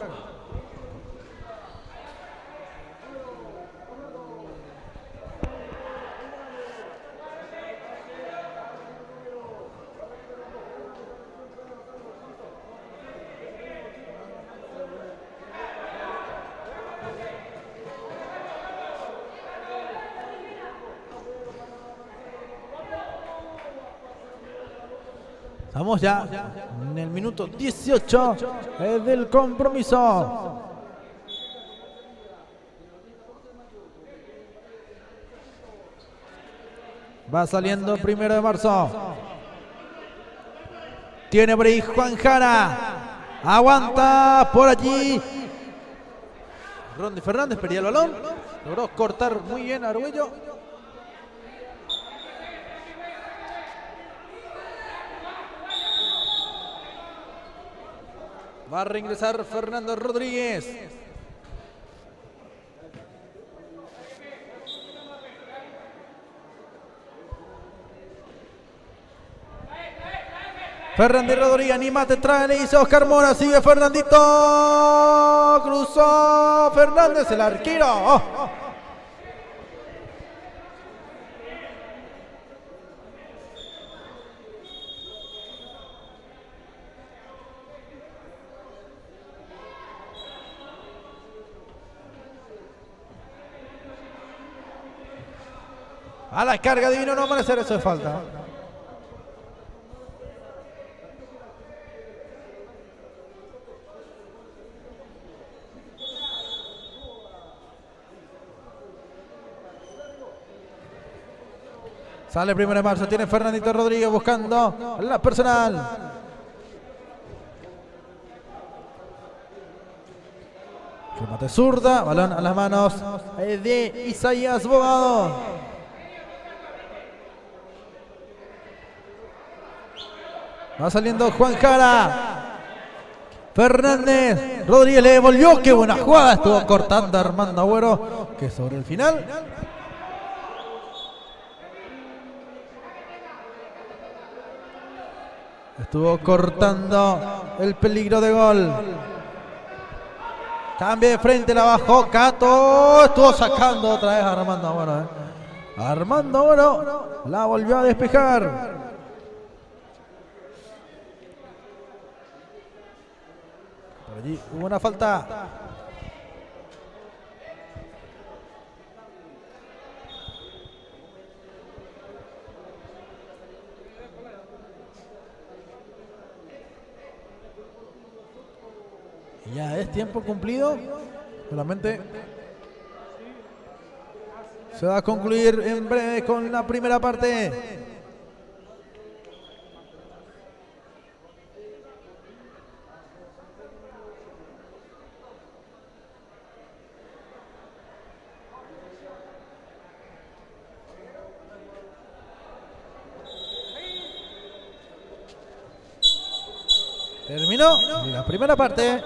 Estamos ya en el minuto 18 del compromiso. Va saliendo 1 de marzo. Tiene por ahí Juan Jara. Aguanta por allí Rondy Fernández, perdía el balón. Logró cortar muy bien a Arguello. Va a reingresar Fernando Rodríguez. Fernández Rodríguez, anímate, trae, le dice Oscar Mora, sigue Fernandito. Cruzó Fernández, el arquero. Oh. A la carga Divino no amanecer, eso es falta. Sale 1 de marzo, tiene Fernandito Rodríguez buscando la personal. Remate zurda, balón a las manos de Isaías Bogado. Va saliendo Juan Jara. Fernández Rodríguez le devolvió. Qué buena jugada. Estuvo cortando Armando Agüero, que sobre el final estuvo cortando el peligro de gol. Cambio de frente, la bajó Cato. Estuvo sacando otra vez a Armando Agüero. Armando Agüero la volvió a despejar. Allí hubo una falta. Ya es tiempo cumplido. Solamente se va a concluir en breve con la primera parte. Terminó la primera parte.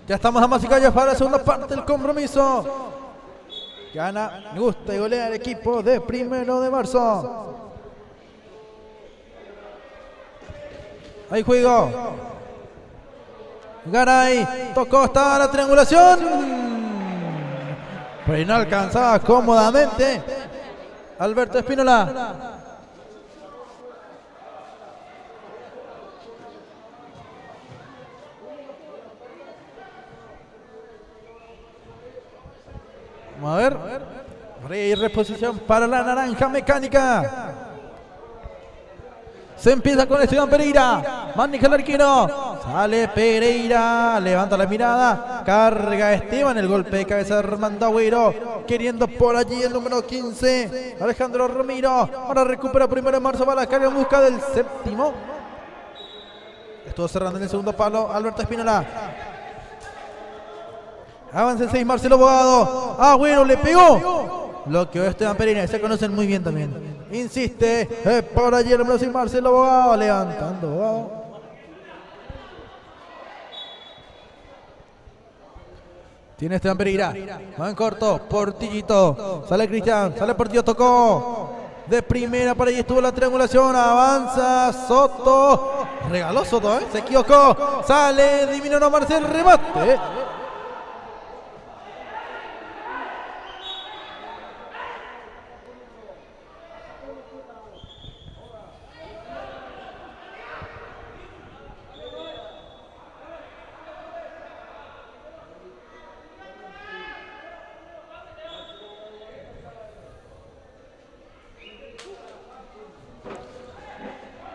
Ya estamos, damas y caballeros, para la segunda parte del compromiso. Gana, gusta y golea el equipo de 1 de marzo. Ahí juego. Garay, tocó, está la triangulación. Pero no alcanzaba cómodamente Alberto Espínola. Vamos a ver. Reposición para la naranja mecánica. Se empieza con Esteban Pereira. Maneja el arquero. Sale Pereira. Levanta la mirada. Carga Esteban. El golpe de cabeza de Armando Agüero. Queriendo por allí el número 15. Alejandro Romero. Ahora recupera primero en marzo. Para la carga en busca del séptimo. Estuvo cerrando en el segundo palo Alberto Espinola. Avanza el 6 Marcelo Bogado. Agüero le pegó. Bloqueó Esteban Pereira. Se conocen muy bien también. Insiste por allí el número 6 Marcelo Bogado. Levantando Bogado. Tiene Esteban Pereira. Va en corto. Portillito. Sale Cristian. Sale Portillo. Tocó. De primera por allí estuvo la triangulación. Avanza Soto. Regaló Soto. Se equivocó. Sale Divino no Marcel. Remate.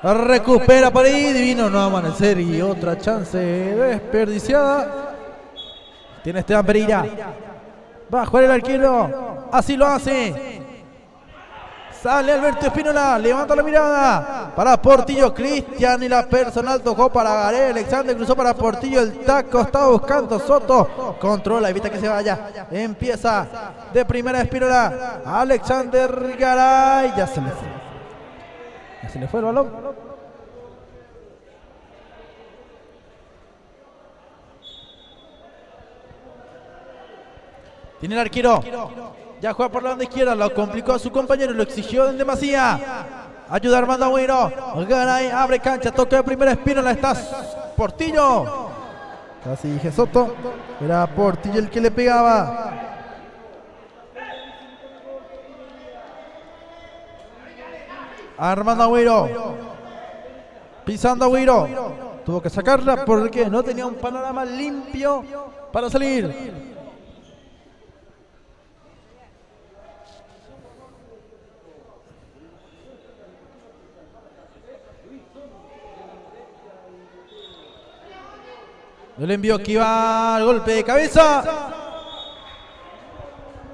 Recupera por ahí, Divino no amanecer y otra chance desperdiciada. Tiene Esteban Pereira. Va a jugar el arquero. Así lo hace. Sale Alberto Espinola. Levanta la mirada. Para Portillo Cristian y la personal tocó para Garé. Alexander cruzó para Portillo. El taco está buscando Soto. Controla, evita que se vaya. Empieza de primera Espinola. Alexander Garay. Ya se le fue. Se le fue el balón. Tiene el arquero. Ya juega por la banda izquierda. Lo complicó a su compañero. Lo exigió en demasía. Ayuda Armando Agüero. Garay abre cancha. Toca de primera Espinola. Está Portillo. Casi dije Soto. Era Portillo el que le pegaba. Armando Agüero. Pisando Agüero. Tuvo que sacarla porque no tenía un panorama limpio para salir. El envío que iba al golpe de cabeza.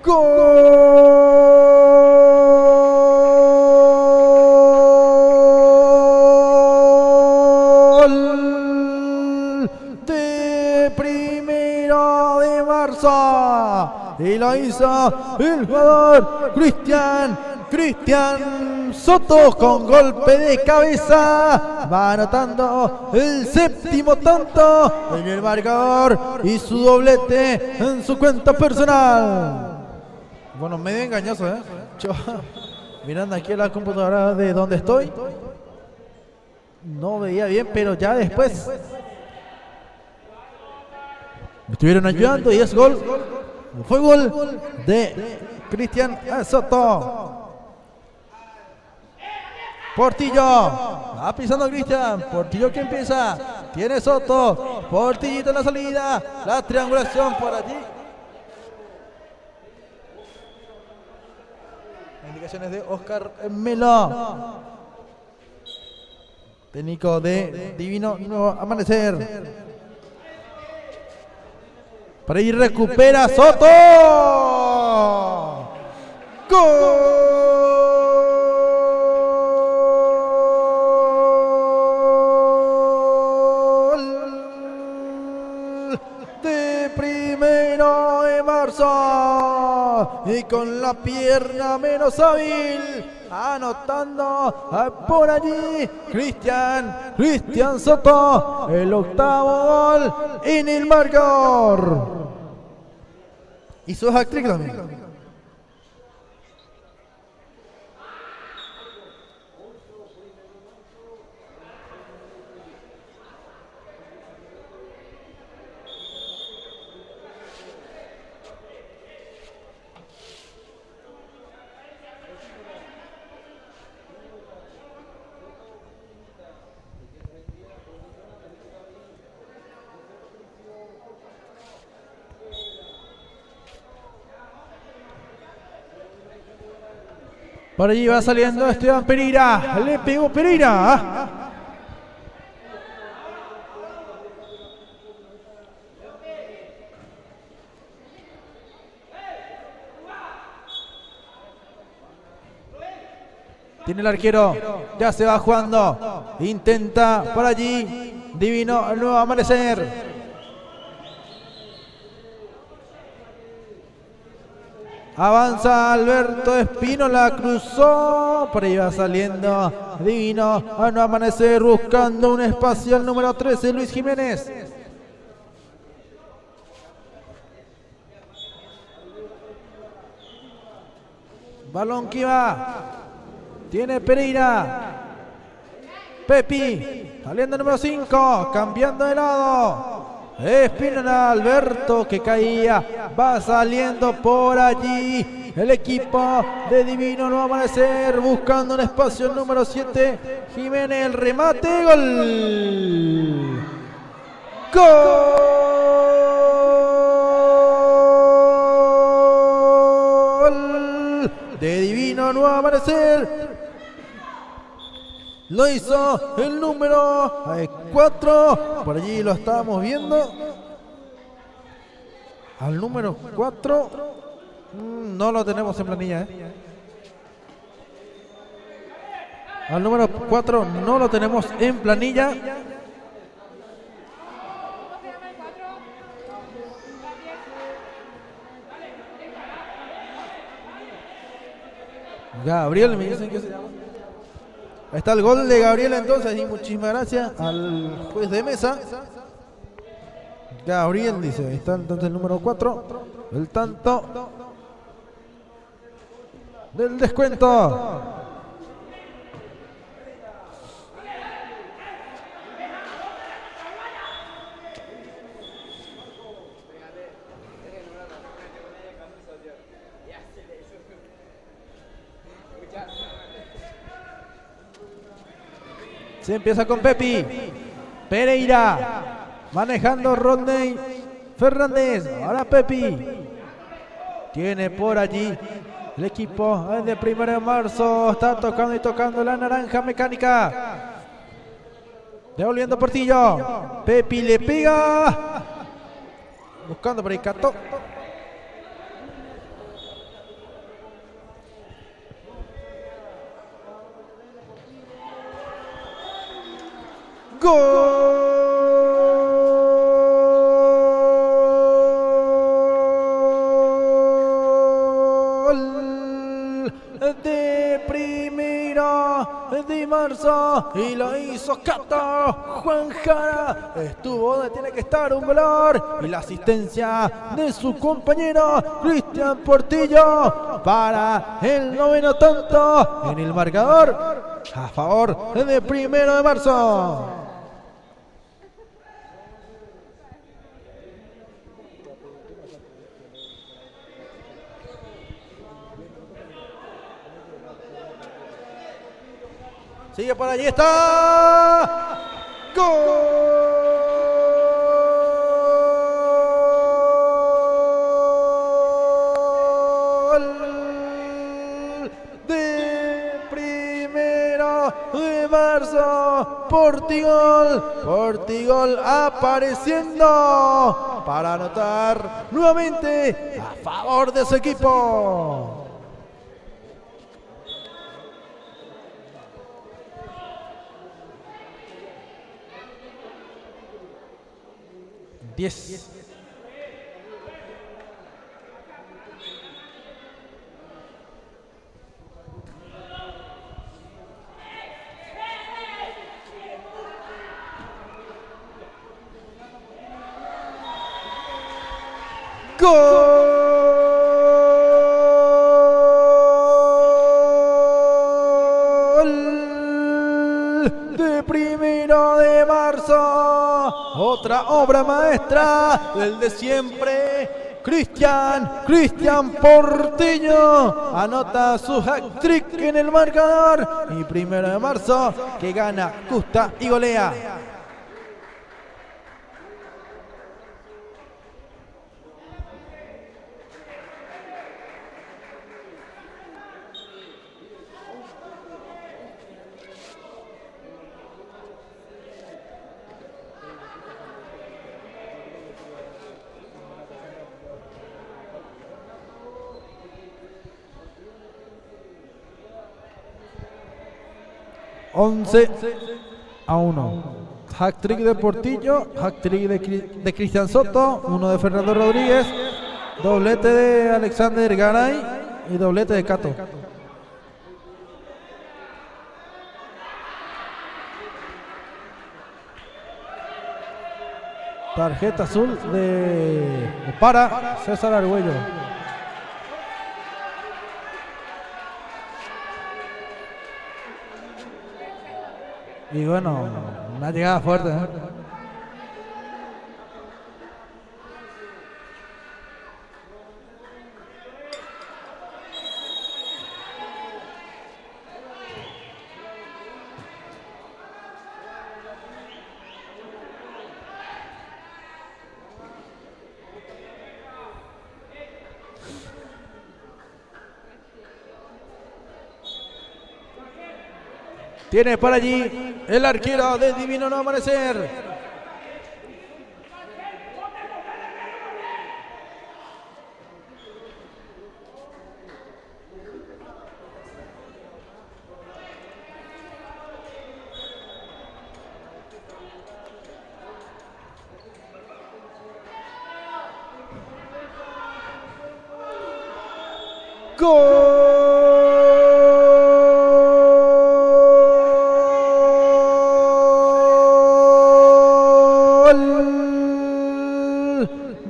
¡Gol! Y lo hizo el jugador Cristian Soto con golpe de cabeza. Va anotando el séptimo tanto en el marcador y su doblete en su cuenta personal. Bueno, medio engañoso, Yo, mirando aquí a la computadora de donde estoy, no veía bien, pero ya después me estuvieron ayudando y es gol. Fue gol de Cristian Soto. Portillo. Va pisando Cristian. Portillo que empieza. Tiene Soto. Portillito en la salida. La triangulación por allí. Indicaciones de Oscar Melo. Técnico de Divino Nuevo Amanecer. Por ahí recupera Soto. Gol de primero de marzo. Y con la pierna menos hábil. Anotando por allí Cristian Soto. El octavo gol en el marcador. Y su hat-trick también. Por allí va saliendo Esteban Pereira. Le pegó Pereira. Tiene el arquero, ya se va jugando, intenta por allí, Divino el nuevo amanecer. Avanza Alberto Espínola, cruzó, por ahí va saliendo Divino al nuevo amanecer, buscando un espacio al número 13, Luis Jiménez. Balón que va. Tiene Pereira. Pepi. Saliendo número 5. Cambiando de lado. Espínola, Alberto que caía. Va saliendo por allí. El equipo de Divino Nuevo Amanecer. Buscando un espacio número 7. Jiménez. El remate. Gol. Gol de Divino Nuevo Amanecer. Lo hizo el número 4. Por allí lo estábamos viendo. Al número 4. No lo tenemos en planilla. Al número 4 no lo tenemos en planilla. Gabriel, me dicen que se llama. Ahí está el gol de Gabriel entonces, y muchísimas gracias al juez de mesa. Gabriel dice, ahí está entonces el número 4, el tanto del descuento. Se empieza con Pepi. Pereira. Manejando Rodney Fernández. Ahora Pepi. Tiene por allí el equipo de 1 de marzo. Está tocando y tocando la naranja mecánica. Devolviendo Portillo. Pepi le pega. Buscando por ahí Cato. Gol de 1 de marzo y lo hizo Cato. Juan Jara estuvo donde tiene que estar, un goleador, y la asistencia de su compañero Cristian Portillo para el 9º tanto en el marcador a favor de 1 de marzo. Sigue por allí, está. Gol de 1 de marzo. Portigol apareciendo para anotar nuevamente a favor de su equipo. 10. Gol de 1 de marzo. Otra obra maestra del de siempre. Cristian Portillo anota su hat-trick en el marcador. Y 1 de marzo que gana, gusta y golea. 11-1. Hack-trick de Portillo, hack-trick de Cristian Soto, uno de Fernando Rodríguez, doblete de Alexander Garay y doblete de Cato. Tarjeta azul para César Argüello. Y bueno, una llegada fuerte, ¿eh? Tiene por allí el arquero de Divino No Amanecer.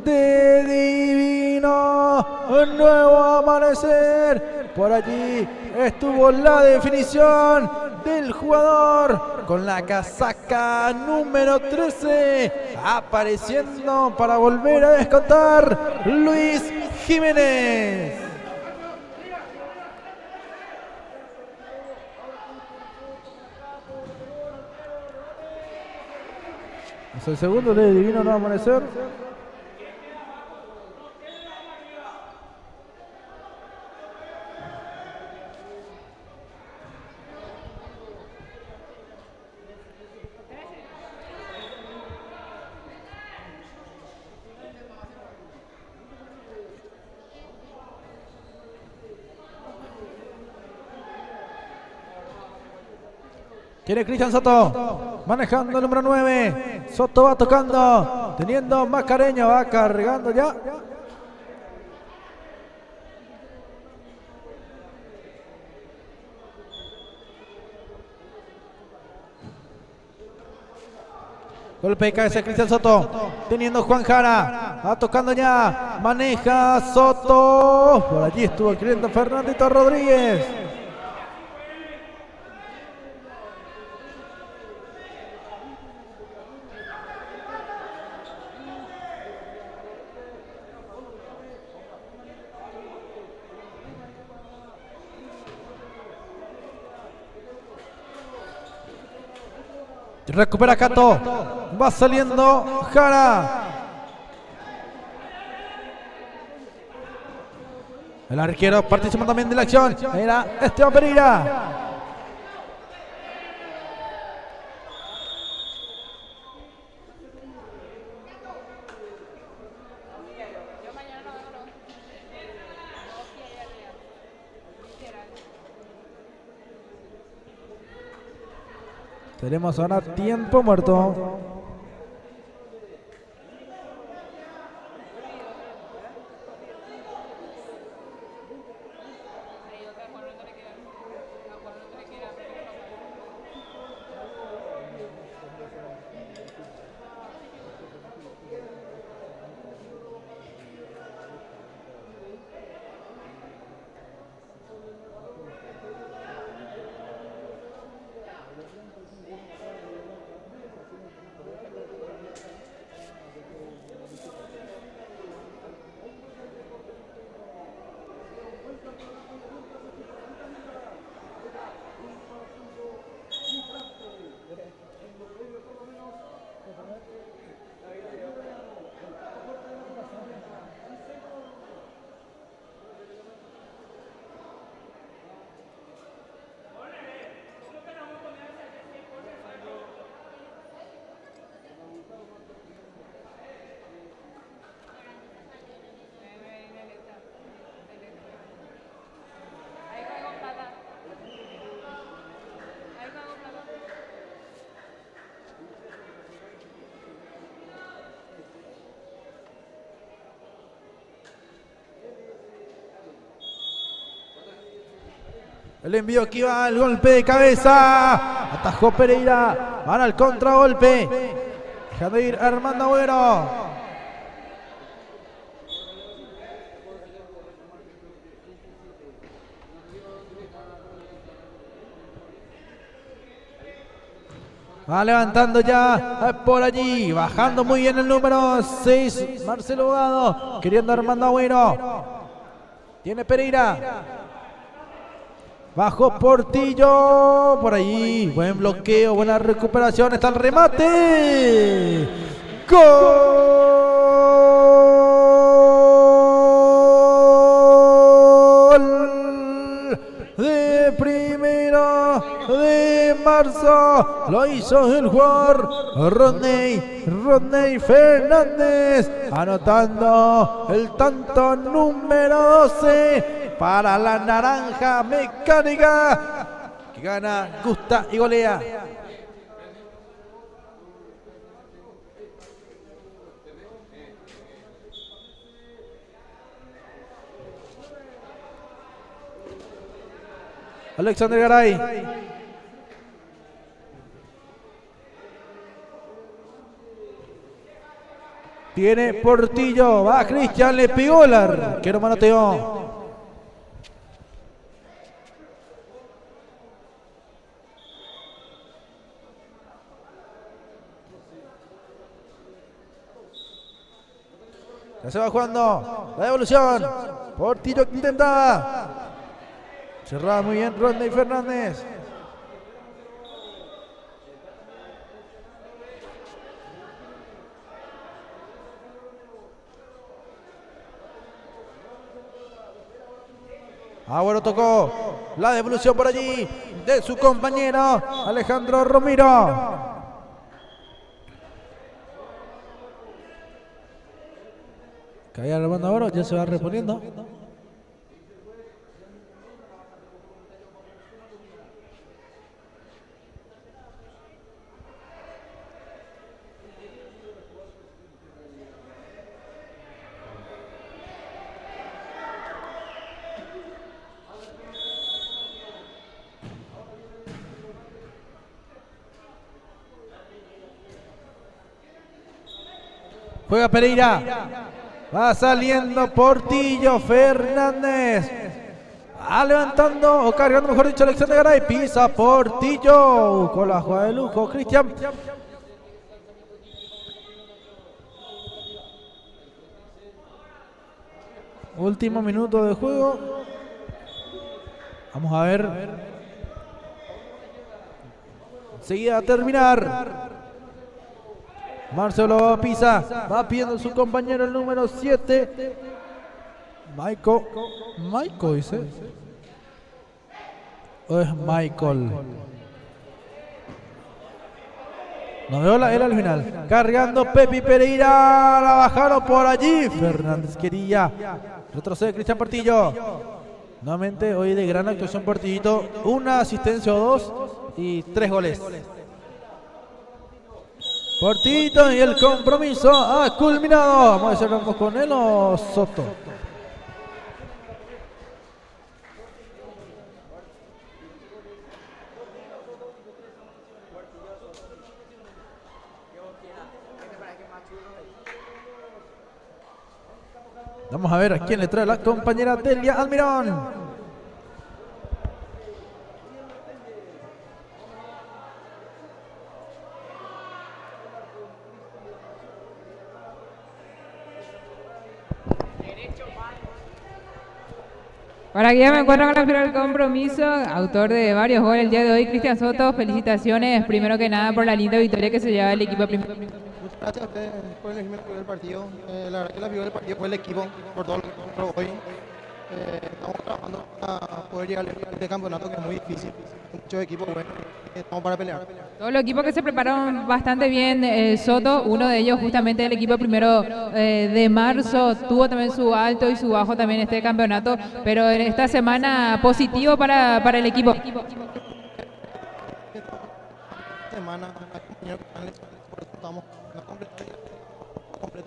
De Divino Nuevo Amanecer. Por allí estuvo la definición del jugador con la casaca número 13, apareciendo para volver a descontar, Luis Jiménez. Es el segundo de Divino Nuevo Amanecer. Tiene Cristian Soto, manejando el número 9. Soto va tocando, teniendo Mascareño, va cargando ya. Golpe de cabeza Cristian Soto, teniendo Juan Jara, va tocando ya, maneja Soto. Por allí estuvo escribiendo Fernandito Rodríguez. Recupera Cato, va saliendo Jara. El arquero participa también de la acción, era Esteban Pereira. Tenemos ahora tiempo muerto. El envío que va al golpe de cabeza. Atajó Pereira. Van al contragolpe. Dejando ir Armando Agüero. Va levantando ya por allí. Bajando muy bien el número 6. Marcelo Bogado. Queriendo Armando Agüero. Tiene Pereira. Bajo Portillo. Por ahí. Buen bloqueo. Buena recuperación. Está el remate. Gol de primera de marzo. Lo hizo el jugador Rodney Fernández. Anotando el tanto número 12. Para la naranja mecánica, que gana, gusta y golea. Alexander Garay. Tiene Portillo, va Cristian, le pegó el arquero, manoteó. Ya se va jugando la devolución. Portillo que intenta. Cerraba muy bien Rodney Fernández. Agüero tocó la devolución por allí de su compañero Alejandro Romero. Caía Armando Agüero, ya se va reponiendo. Juega Pereira. Va saliendo Portillo Fernández. Va levantando o cargando, mejor dicho, Alexander Garay. Pisa Portillo. Con la jugada de lujo, Cristian. Último minuto de juego. Vamos a ver. Enseguida a terminar. Marcelo pisa, va pidiendo su compañero el número 7. Michael dice. ¿O es Michael? No veo la era al final. Cargando Pepi Pereira. La bajaron por allí. Fernández quería. Retrocede Cristian Portillo. Nuevamente hoy de gran actuación Portillito. Una asistencia o dos y 3 goles. Portillito y el compromiso ha culminado. Vamos a ver si hablamos con él o Soto. Vamos a ver a quién le trae la compañera Delia Almirón. Para que ya me encuentro con la final del compromiso, autor de varios goles el día de hoy, Cristian Soto, felicitaciones primero que nada por la linda victoria que se lleva el equipo primero. Muchas gracias a ustedes por el figura del partido. La verdad que la figura del partido fue el equipo por todo lo que encontró hoy. Estamos trabajando para poder llegar a este campeonato que es muy difícil. Muchos equipos buenos. Estamos para pelear. Todos los equipos que se prepararon bastante bien, Soto, uno de ellos justamente el equipo primero de marzo, tuvo también su alto y su bajo también este campeonato, pero en esta semana positivo para el equipo. Esta semana hay compañeros que están lesionados, por eso estamos completo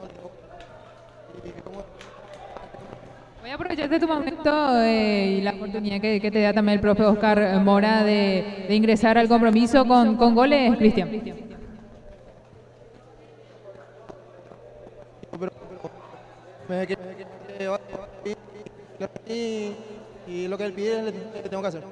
el equipo. Y como Voy a aprovechar de tu momento y la oportunidad que te da también el profe Oscar Mora de ingresar al compromiso con goles, Cristian. Y lo que él pide le tengo que hacer.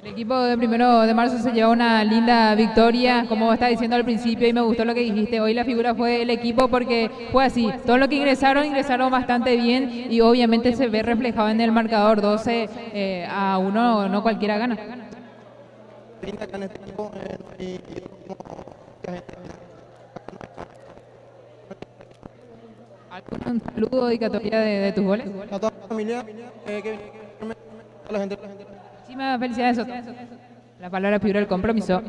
El equipo de 1 de marzo se llevó una linda victoria, como estaba diciendo al principio, y me gustó lo que dijiste. Hoy la figura fue el equipo porque fue así. Todos los que ingresaron bastante bien y obviamente se ve reflejado en el marcador 12-1, no cualquiera gana. Acá en este equipo no hay mucha gente. ¿Algún saludo dedicatoria de tus goles? A toda la familia que viene a la gente. Muchísimas felicidades, Soto. La palabra figura el compromiso.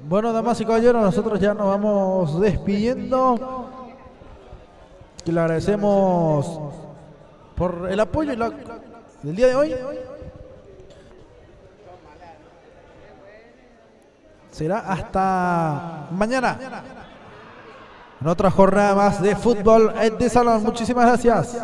Bueno, damas y caballeros, nosotros ya nos vamos despidiendo. Que le agradecemos por el apoyo del día de hoy. Será hasta mañana en otra jornada más de fútbol de salón. Muchísimas gracias.